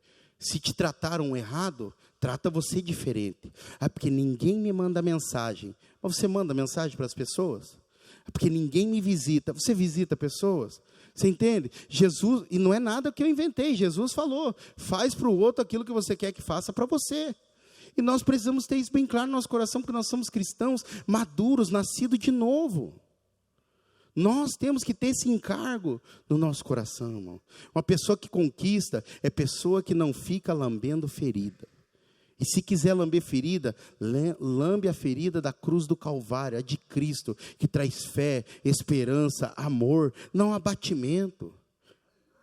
Se te trataram errado, trata você diferente. É porque ninguém me manda mensagem. Mas você manda mensagem para as pessoas? É porque ninguém me visita. Você visita pessoas? Você entende? Jesus, e não é nada que eu inventei, Jesus falou: faz para o outro aquilo que você quer que faça para você. E nós precisamos ter isso bem claro no nosso coração, porque nós somos cristãos maduros, nascidos de novo. Nós temos que ter esse encargo no nosso coração, irmão. Uma pessoa que conquista é pessoa que não fica lambendo ferida. E se quiser lamber ferida, lambe a ferida da cruz do Calvário, a de Cristo, que traz fé, esperança, amor, não abatimento.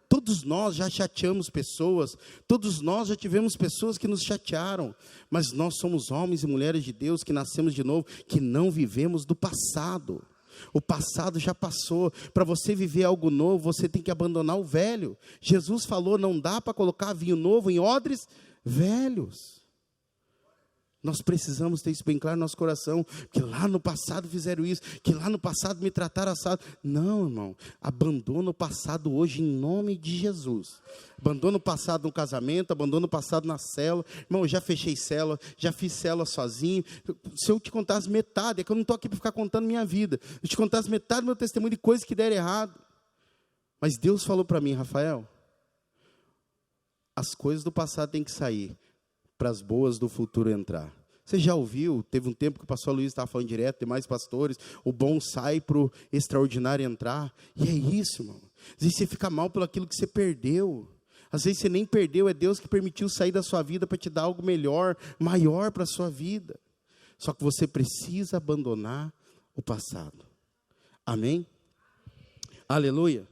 Todos nós já chateamos pessoas, todos nós já tivemos pessoas que nos chatearam, mas nós somos homens e mulheres de Deus que nascemos de novo, que não vivemos do passado. O passado já passou. Para você viver algo novo, você tem que abandonar o velho. Jesus falou: não dá para colocar vinho novo em odres velhos. Nós precisamos ter isso bem claro no nosso coração, que lá no passado fizeram isso, que lá no passado me trataram assado. Não, irmão, abandona o passado hoje em nome de Jesus. Abandona o passado no casamento, abandona o passado na célula. Irmão, eu já fechei célula, já fiz célula sozinho. Se eu te contasse metade, é que eu não estou aqui para ficar contando minha vida. Eu te contasse metade do meu testemunho de coisas que deram errado. Mas Deus falou para mim: Rafael, as coisas do passado têm que sair, para as boas do futuro entrar. Você já ouviu? Teve um tempo que o pastor Luiz estava falando direto, tem mais pastores: o bom sai para o extraordinário entrar. E é isso, irmão. Às vezes você fica mal pelo aquilo que você perdeu. Às vezes você nem perdeu, é Deus que permitiu sair da sua vida para te dar algo melhor, maior para a sua vida. Só que você precisa abandonar o passado. Amém? Aleluia.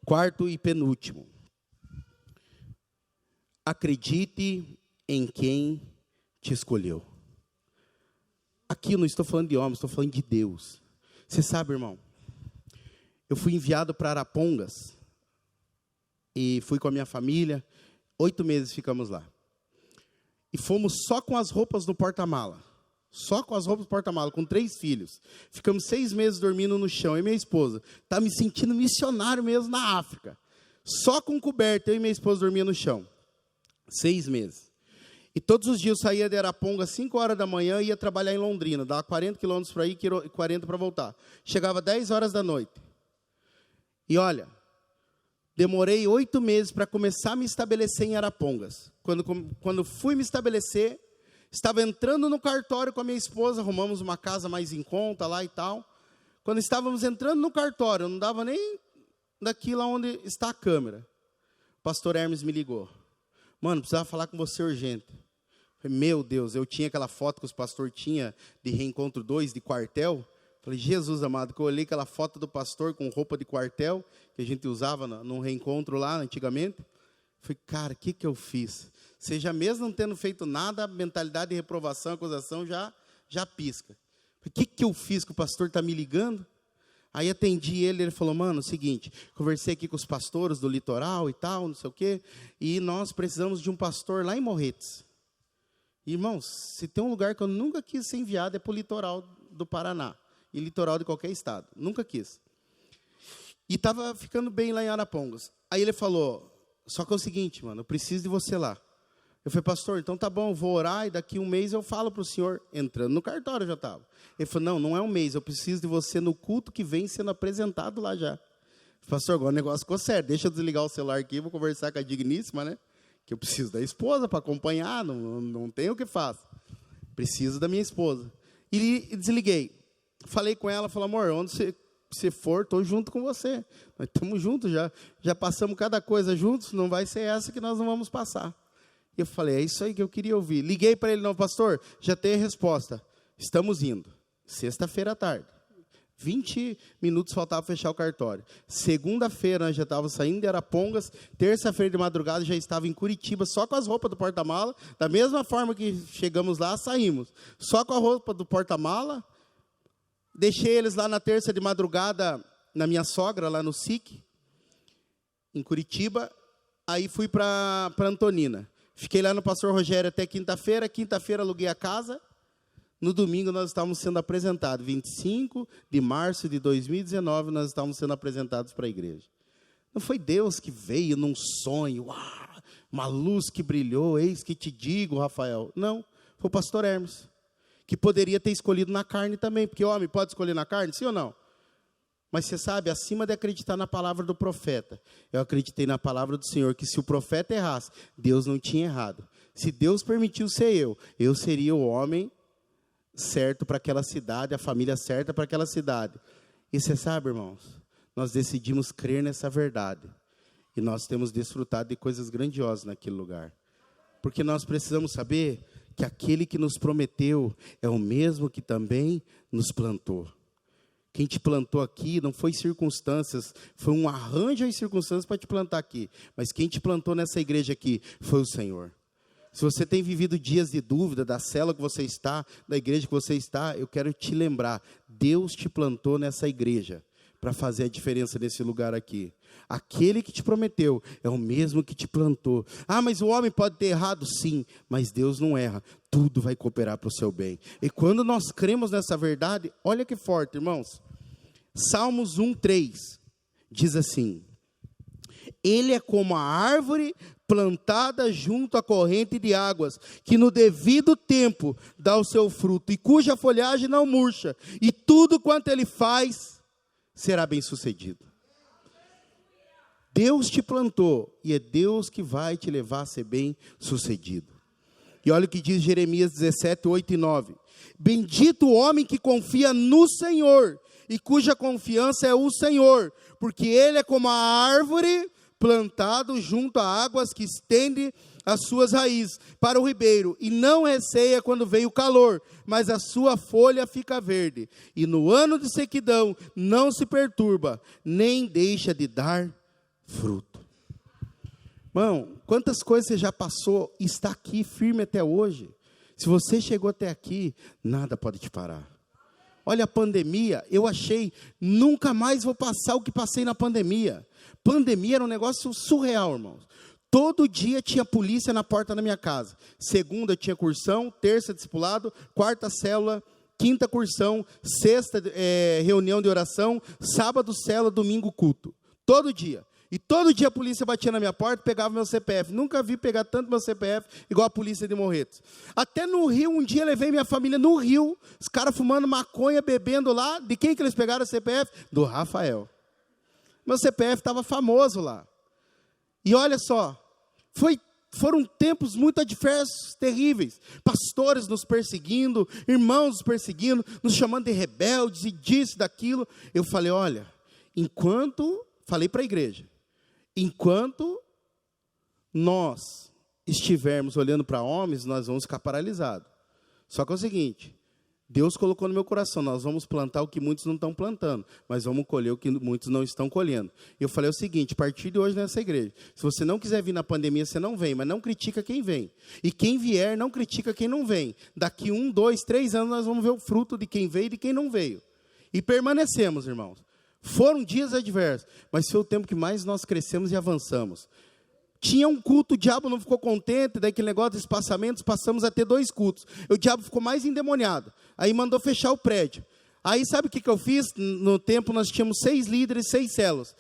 Quarto e penúltimo. Acredite em quem te escolheu. Aqui eu não estou falando de homens, estou falando de Deus. Você sabe, irmão, eu fui enviado para Arapongas e fui com a minha família. 8 meses ficamos lá. E fomos só com as roupas no porta-mala. Só com as roupas no porta-mala, com 3 filhos. Ficamos 6 meses dormindo no chão. E minha esposa está me sentindo missionário mesmo na África. Só com coberta, eu e minha esposa dormia no chão. 6 meses. E todos os dias eu saía de Araponga às 5 horas da manhã e ia trabalhar em Londrina. Dava 40 quilômetros para ir e 40 para voltar. Chegava 10 horas da noite. E olha, demorei 8 meses para começar a me estabelecer em Arapongas. Quando fui me estabelecer, estava entrando no cartório com a minha esposa, arrumamos uma casa mais em conta lá e tal. Quando estávamos entrando no cartório, eu não dava nem daqui lá onde está a câmera. O pastor Hermes me ligou. Mano, precisava falar com você urgente. Falei: meu Deus, eu tinha aquela foto que os pastores tinham de Reencontro 2, de quartel. Falei: Jesus amado, que eu olhei aquela foto do pastor com roupa de quartel, que a gente usava num reencontro lá antigamente. Falei: cara, o que eu fiz? Seja mesmo não tendo feito nada, a mentalidade de reprovação, acusação já pisca. Falei: o que eu fiz que o pastor está me ligando? Aí atendi ele falou, mano, seguinte, conversei aqui com os pastores do litoral e tal, não sei o quê, e nós precisamos de um pastor lá em Morretes. Irmãos, se tem um lugar que eu nunca quis ser enviado é para o litoral do Paraná, e litoral de qualquer estado, nunca quis. E estava ficando bem lá em Arapongas. Aí ele falou, só que é o seguinte, mano, eu preciso de você lá. Eu falei, pastor, então tá bom, eu vou orar e daqui um mês eu falo para o senhor. Entrando no cartório eu já estava. Ele falou, não é um mês, eu preciso de você no culto que vem sendo apresentado lá já. Falei, pastor, agora o negócio ficou sério, deixa eu desligar o celular aqui, vou conversar com a digníssima, né? Que eu preciso da esposa para acompanhar, não tenho o que faço. Preciso da minha esposa. E desliguei. Falei com ela, falei, amor, onde você for, estou junto com você. Nós estamos juntos, já passamos cada coisa juntos, não vai ser essa que nós não vamos passar. E eu falei, é isso aí que eu queria ouvir. Liguei para ele, não, pastor, já tem a resposta. Estamos indo. Sexta-feira à tarde. 20 minutos faltava fechar o cartório. Segunda-feira nós já estávamos saindo de Arapongas. Terça-feira de madrugada já estava em Curitiba, só com as roupas do porta-mala. Da mesma forma que chegamos lá, saímos. Só com a roupa do porta-mala. Deixei eles lá na terça de madrugada, na minha sogra, lá no SIC, em Curitiba. Aí fui para Antonina. Fiquei lá no pastor Rogério até quinta-feira. Quinta-feira aluguei a casa. No domingo nós estávamos sendo apresentados. 25 de março de 2019 nós estávamos sendo apresentados para a igreja. Não foi Deus que veio num sonho, uma luz que brilhou, eis que te digo, Rafael. Não, foi o pastor Hermes, que poderia ter escolhido na carne também, porque homem pode escolher na carne, sim ou não? Mas você sabe, acima de acreditar na palavra do profeta, eu acreditei na palavra do Senhor, que se o profeta errasse, Deus não tinha errado. Se Deus permitiu ser eu seria o homem certo para aquela cidade, a família certa para aquela cidade. E você sabe, irmãos, nós decidimos crer nessa verdade. E nós temos desfrutado de coisas grandiosas naquele lugar. Porque nós precisamos saber que aquele que nos prometeu é o mesmo que também nos plantou. Quem te plantou aqui não foi circunstâncias, foi um arranjo de circunstâncias para te plantar aqui. Mas quem te plantou nessa igreja aqui foi o Senhor. Se você tem vivido dias de dúvida da célula que você está, da igreja que você está, eu quero te lembrar, Deus te plantou nessa igreja para fazer a diferença nesse lugar aqui. Aquele que te prometeu é o mesmo que te plantou. Ah, mas o homem pode ter errado? Sim, mas Deus não erra. Tudo vai cooperar para o seu bem. E quando nós cremos nessa verdade, olha que forte, irmãos. Salmos 1:3 diz assim: Ele é como a árvore plantada junto à corrente de águas, que no devido tempo dá o seu fruto, e cuja folhagem não murcha, e tudo quanto ele faz será bem sucedido. Deus te plantou, e é Deus que vai te levar a ser bem sucedido. E olha o que diz Jeremias 17, 8 e 9. Bendito o homem que confia no Senhor, e cuja confiança é o Senhor, porque ele é como a árvore plantado junto a águas, que estende as suas raízes para o ribeiro, e não receia quando vem o calor, mas a sua folha fica verde, e no ano de sequidão não se perturba, nem deixa de dar fruto. Irmão, quantas coisas você já passou e está aqui firme até hoje? Se você chegou até aqui, nada pode te parar. Olha a pandemia, eu achei, nunca mais vou passar o que passei na pandemia. Pandemia era um negócio surreal, irmãos. Todo dia tinha polícia na porta da minha casa. Segunda tinha cursão, terça discipulado, quarta célula, quinta cursão, sexta reunião de oração, sábado célula, domingo culto. Todo dia. E todo dia a polícia batia na minha porta e pegava meu CPF. Nunca vi pegar tanto meu CPF igual a polícia de Morretes. Até no Rio, um dia levei minha família no Rio, os caras fumando maconha, bebendo lá. De quem que eles pegaram o CPF? Do Rafael. Meu CPF estava famoso lá. E olha só, foram tempos muito adversos, terríveis. Pastores nos perseguindo, irmãos nos perseguindo, nos chamando de rebeldes e disso, daquilo. Eu falei, olha, falei para a igreja, enquanto nós estivermos olhando para homens, nós vamos ficar paralisados. Só que é o seguinte, Deus colocou no meu coração, nós vamos plantar o que muitos não estão plantando, mas vamos colher o que muitos não estão colhendo. Eu falei o seguinte, a partir de hoje nessa igreja, se você não quiser vir na pandemia, você não vem, mas não critica quem vem. E quem vier, não critica quem não vem. Daqui 1, 2, 3 anos, nós vamos ver o fruto de quem veio e de quem não veio. E permanecemos, irmãos. Foram dias adversos, mas foi o tempo que mais nós crescemos e avançamos. Tinha um culto, o diabo não ficou contente, daí aquele negócio de espaçamentos, passamos a ter 2 cultos. O diabo ficou mais endemoniado, aí mandou fechar o prédio. Aí sabe o que eu fiz? No tempo nós tínhamos 6 líderes, 6 células.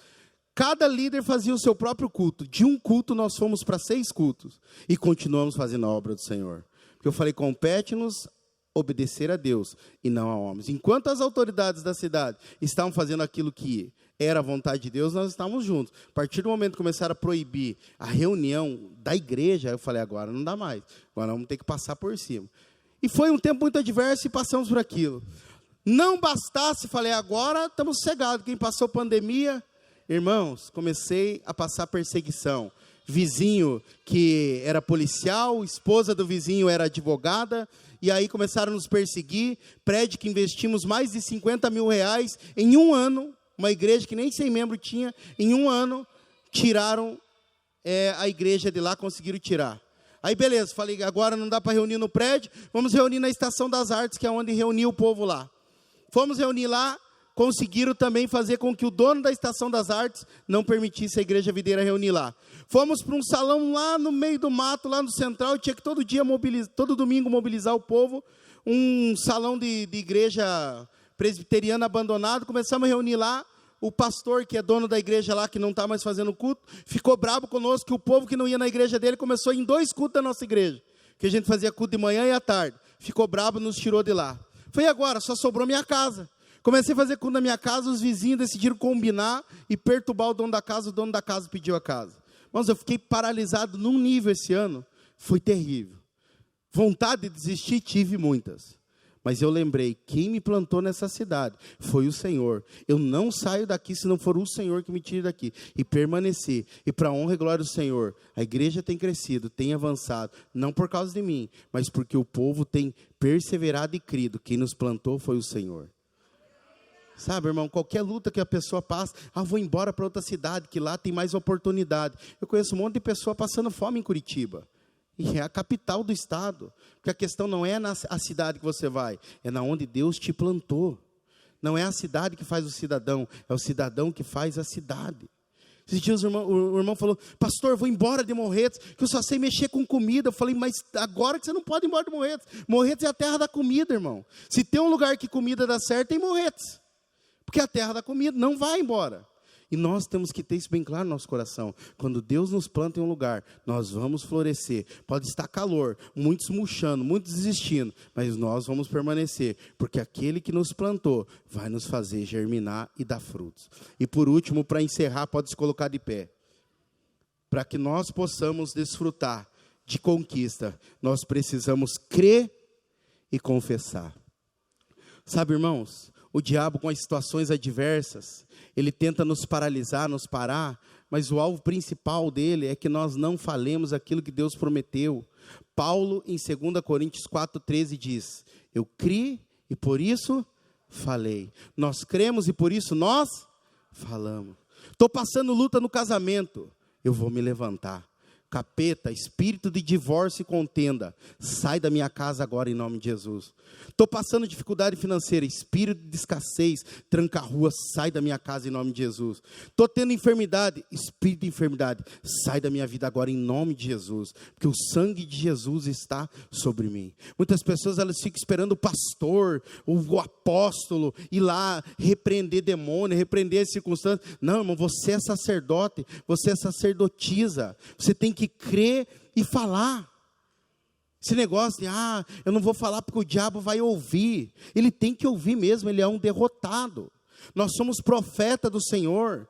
Cada líder fazia o seu próprio culto. De um culto nós fomos para 6 cultos. E continuamos fazendo a obra do Senhor. Porque eu falei, compete-nos obedecer a Deus e não a homens. Enquanto as autoridades da cidade estavam fazendo aquilo que era a vontade de Deus, nós estávamos juntos. A partir do momento que começaram a proibir a reunião da igreja, eu falei, agora não dá mais. Agora vamos ter que passar por cima. E foi um tempo muito adverso e passamos por aquilo. Não bastasse, falei, agora estamos cegados. Quem passou pandemia, irmãos, comecei a passar perseguição. Vizinho que era policial, esposa do vizinho era advogada, e aí começaram a nos perseguir. Prédio que investimos mais de 50 mil reais em um ano, uma igreja que nem 100 membros tinha, em um ano, tiraram a igreja de lá, conseguiram tirar. Aí beleza, falei, agora não dá para reunir no prédio, vamos reunir na Estação das Artes, que é onde reunia o povo lá. Fomos reunir lá, conseguiram também fazer com que o dono da Estação das Artes não permitisse a Igreja Videira reunir lá. Fomos para um salão lá no meio do mato, lá no Central, tinha que todo domingo mobilizar o povo, um salão de igreja presbiteriana abandonado, começamos a reunir lá. O pastor, que é dono da igreja lá, que não está mais fazendo culto, ficou bravo conosco, que o povo que não ia na igreja dele começou em 2 cultos da nossa igreja, que a gente fazia culto de manhã e à tarde. Ficou bravo, nos tirou de lá. Foi agora, só sobrou minha casa. Comecei a fazer culto na minha casa, os vizinhos decidiram combinar e perturbar o dono da casa pediu a casa. Mas eu fiquei paralisado num nível esse ano, foi terrível. Vontade de desistir, tive muitas. Mas eu lembrei, quem me plantou nessa cidade foi o Senhor. Eu não saio daqui se não for o Senhor que me tire daqui. E permanecer. E para a honra e glória do Senhor, a igreja tem crescido, tem avançado. Não por causa de mim, mas porque o povo tem perseverado e crido. Quem nos plantou foi o Senhor. Sabe, irmão, qualquer luta que a pessoa passa, vou embora para outra cidade, que lá tem mais oportunidade. Eu conheço um monte de pessoa passando fome em Curitiba. E é a capital do estado. Porque a questão não é na cidade que você vai, é na onde Deus te plantou. Não é a cidade que faz o cidadão, é o cidadão que faz a cidade. Esses dias o irmão falou, pastor, vou embora de Morretes, que eu só sei mexer com comida. Eu falei, mas agora que você não pode ir embora de Morretes. Morretes é a terra da comida, irmão. Se tem um lugar que comida dá certo, tem Morretes. Porque é a terra da comida, não vai embora. E nós temos que ter isso bem claro no nosso coração. Quando Deus nos planta em um lugar, nós vamos florescer. Pode estar calor, muitos murchando, muitos desistindo, mas nós vamos permanecer, porque aquele que nos plantou vai nos fazer germinar e dar frutos. E por último, para encerrar, pode se colocar de pé. Para que nós possamos desfrutar de conquista, nós precisamos crer e confessar. Sabe, irmãos, o diabo, com as situações adversas, ele tenta nos paralisar, nos parar, mas o alvo principal dele é que nós não falemos aquilo que Deus prometeu. Paulo, em 2 Coríntios 4,13, diz, eu criei e por isso falei. Nós cremos e por isso nós falamos. Estou passando luta no casamento, eu vou me levantar. Capeta, espírito de divórcio e contenda, sai da minha casa agora em nome de Jesus. Estou passando dificuldade financeira, espírito de escassez, tranca-rua, sai da minha casa em nome de Jesus. Estou tendo enfermidade, espírito de enfermidade, sai da minha vida agora em nome de Jesus, porque o sangue de Jesus está sobre mim. Muitas pessoas, elas ficam esperando o pastor, o apóstolo, ir lá repreender demônio, repreender as circunstâncias. Não, irmão, você é sacerdote, você é sacerdotisa, você tem que crer e falar. Esse negócio de, eu não vou falar porque o diabo vai ouvir. Ele tem que ouvir mesmo, ele é um derrotado. Nós somos profeta do Senhor.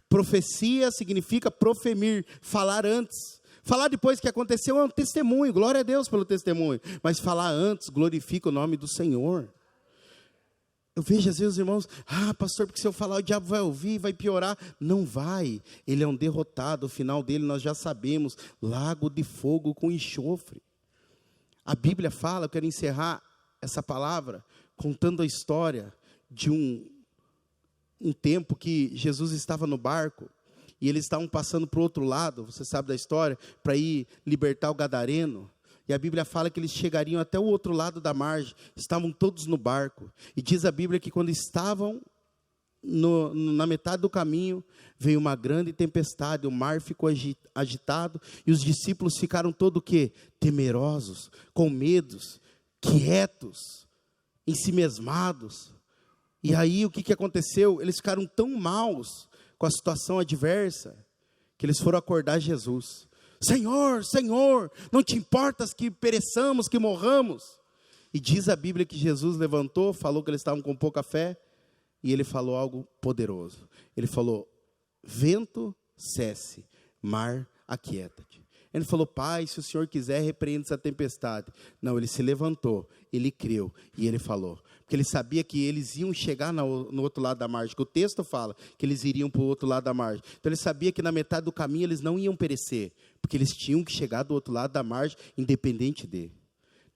Profecia significa proferir, falar antes. Falar depois que aconteceu é um testemunho, glória a Deus pelo testemunho. Mas falar antes glorifica o nome do Senhor. Eu vejo às vezes os irmãos, pastor, porque se eu falar o diabo vai ouvir, vai piorar. Não vai, ele é um derrotado, o final dele nós já sabemos, lago de fogo com enxofre. A Bíblia fala, eu quero encerrar essa palavra, contando a história de um tempo que Jesus estava no barco, e eles estavam passando para o outro lado, você sabe da história, para ir libertar o gadareno. E a Bíblia fala que eles chegariam até o outro lado da margem, estavam todos no barco. E diz a Bíblia que quando estavam na metade do caminho, veio uma grande tempestade, o mar ficou agitado, e os discípulos ficaram todos o quê? Temerosos, com medos, quietos, ensimesmados. E aí o que aconteceu? Eles ficaram tão maus com a situação adversa, que eles foram acordar Jesus. Senhor, Senhor, não te importas que pereçamos, que morramos? E diz a Bíblia que Jesus levantou, falou que eles estavam com pouca fé, e ele falou algo poderoso. Ele falou: vento, cesse, mar, aquieta-te. Ele falou: Pai, se o Senhor quiser, repreenda essa tempestade. Não, ele se levantou, ele creu, e ele falou. Porque ele sabia que eles iam chegar no outro lado da margem, que o texto fala que eles iriam para o outro lado da margem. Então ele sabia que na metade do caminho eles não iam perecer, porque eles tinham que chegar do outro lado da margem, independente dele.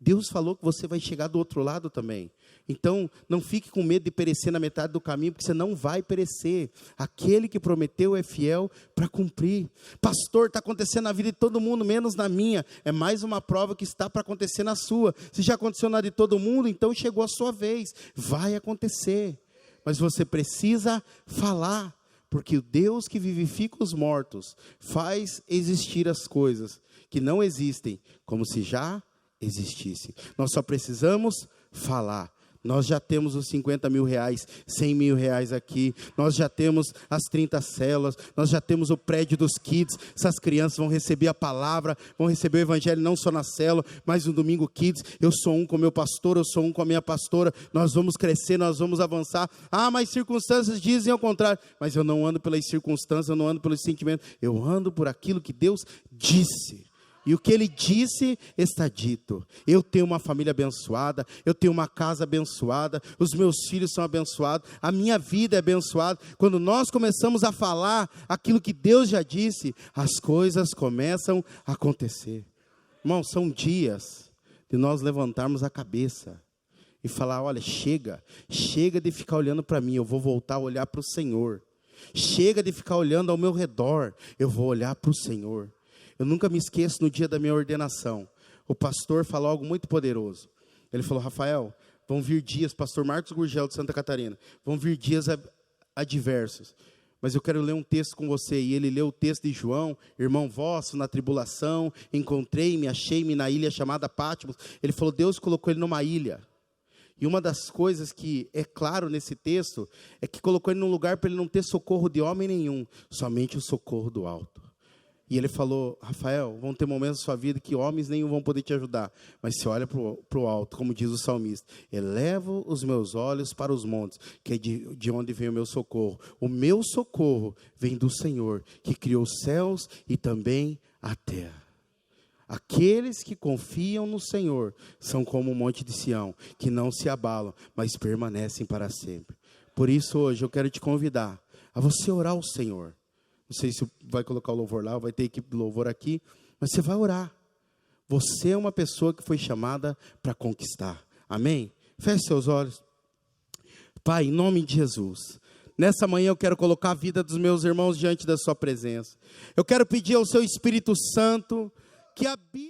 Deus falou que você vai chegar do outro lado também. Então, não fique com medo de perecer na metade do caminho, porque você não vai perecer. Aquele que prometeu é fiel para cumprir. Pastor, está acontecendo na vida de todo mundo, menos na minha. É mais uma prova que está para acontecer na sua. Se já aconteceu na de todo mundo, então chegou a sua vez. Vai acontecer. Mas você precisa falar, porque o Deus que vivifica os mortos faz existir as coisas que não existem, como se já existisse. Nós só precisamos falar. Nós já temos os 50 mil reais, 100 mil reais aqui, nós já temos as 30 células, nós já temos o prédio dos kids. Essas crianças vão receber a palavra, vão receber o evangelho não só na célula, mas no domingo kids. Eu sou um com meu pastor, eu sou um com a minha pastora. Nós vamos crescer, nós vamos avançar. Ah, mas circunstâncias dizem ao contrário. Mas eu não ando pelas circunstâncias, eu não ando pelos sentimentos, eu ando por aquilo que Deus disse. E o que ele disse está dito. Eu tenho uma família abençoada, eu tenho uma casa abençoada, os meus filhos são abençoados, a minha vida é abençoada. Quando nós começamos a falar aquilo que Deus já disse, as coisas começam a acontecer. Irmão, são dias de nós levantarmos a cabeça e falar: olha, chega de ficar olhando para mim, eu vou voltar a olhar para o Senhor. Chega de ficar olhando ao meu redor, eu vou olhar para o Senhor. Eu nunca me esqueço, no dia da minha ordenação, o pastor falou algo muito poderoso. Ele falou: Rafael, vão vir dias, pastor Marcos Gurgel de Santa Catarina, vão vir dias adversos, mas eu quero ler um texto com você. E ele leu o texto de João: irmão vosso na tribulação, encontrei-me, achei-me na ilha chamada Patmos. Ele falou: Deus colocou ele numa ilha. E uma das coisas que é claro nesse texto, é que colocou ele num lugar para ele não ter socorro de homem nenhum, somente o socorro do alto. E ele falou: Rafael, vão ter momentos na sua vida que homens nenhum vão poder te ajudar, mas você olha para o alto, como diz o salmista: elevo os meus olhos para os montes, que é de onde vem o meu socorro. O meu socorro vem do Senhor, que criou os céus e também a terra. Aqueles que confiam no Senhor são como o monte de Sião, que não se abalam, mas permanecem para sempre. Por isso hoje eu quero te convidar a você orar ao Senhor. Não sei se vai colocar o louvor lá, ou vai ter equipe de louvor aqui, mas você vai orar. Você é uma pessoa que foi chamada para conquistar. Amém? Feche seus olhos. Pai, em nome de Jesus, nessa manhã eu quero colocar a vida dos meus irmãos diante da sua presença. Eu quero pedir ao seu Espírito Santo que habite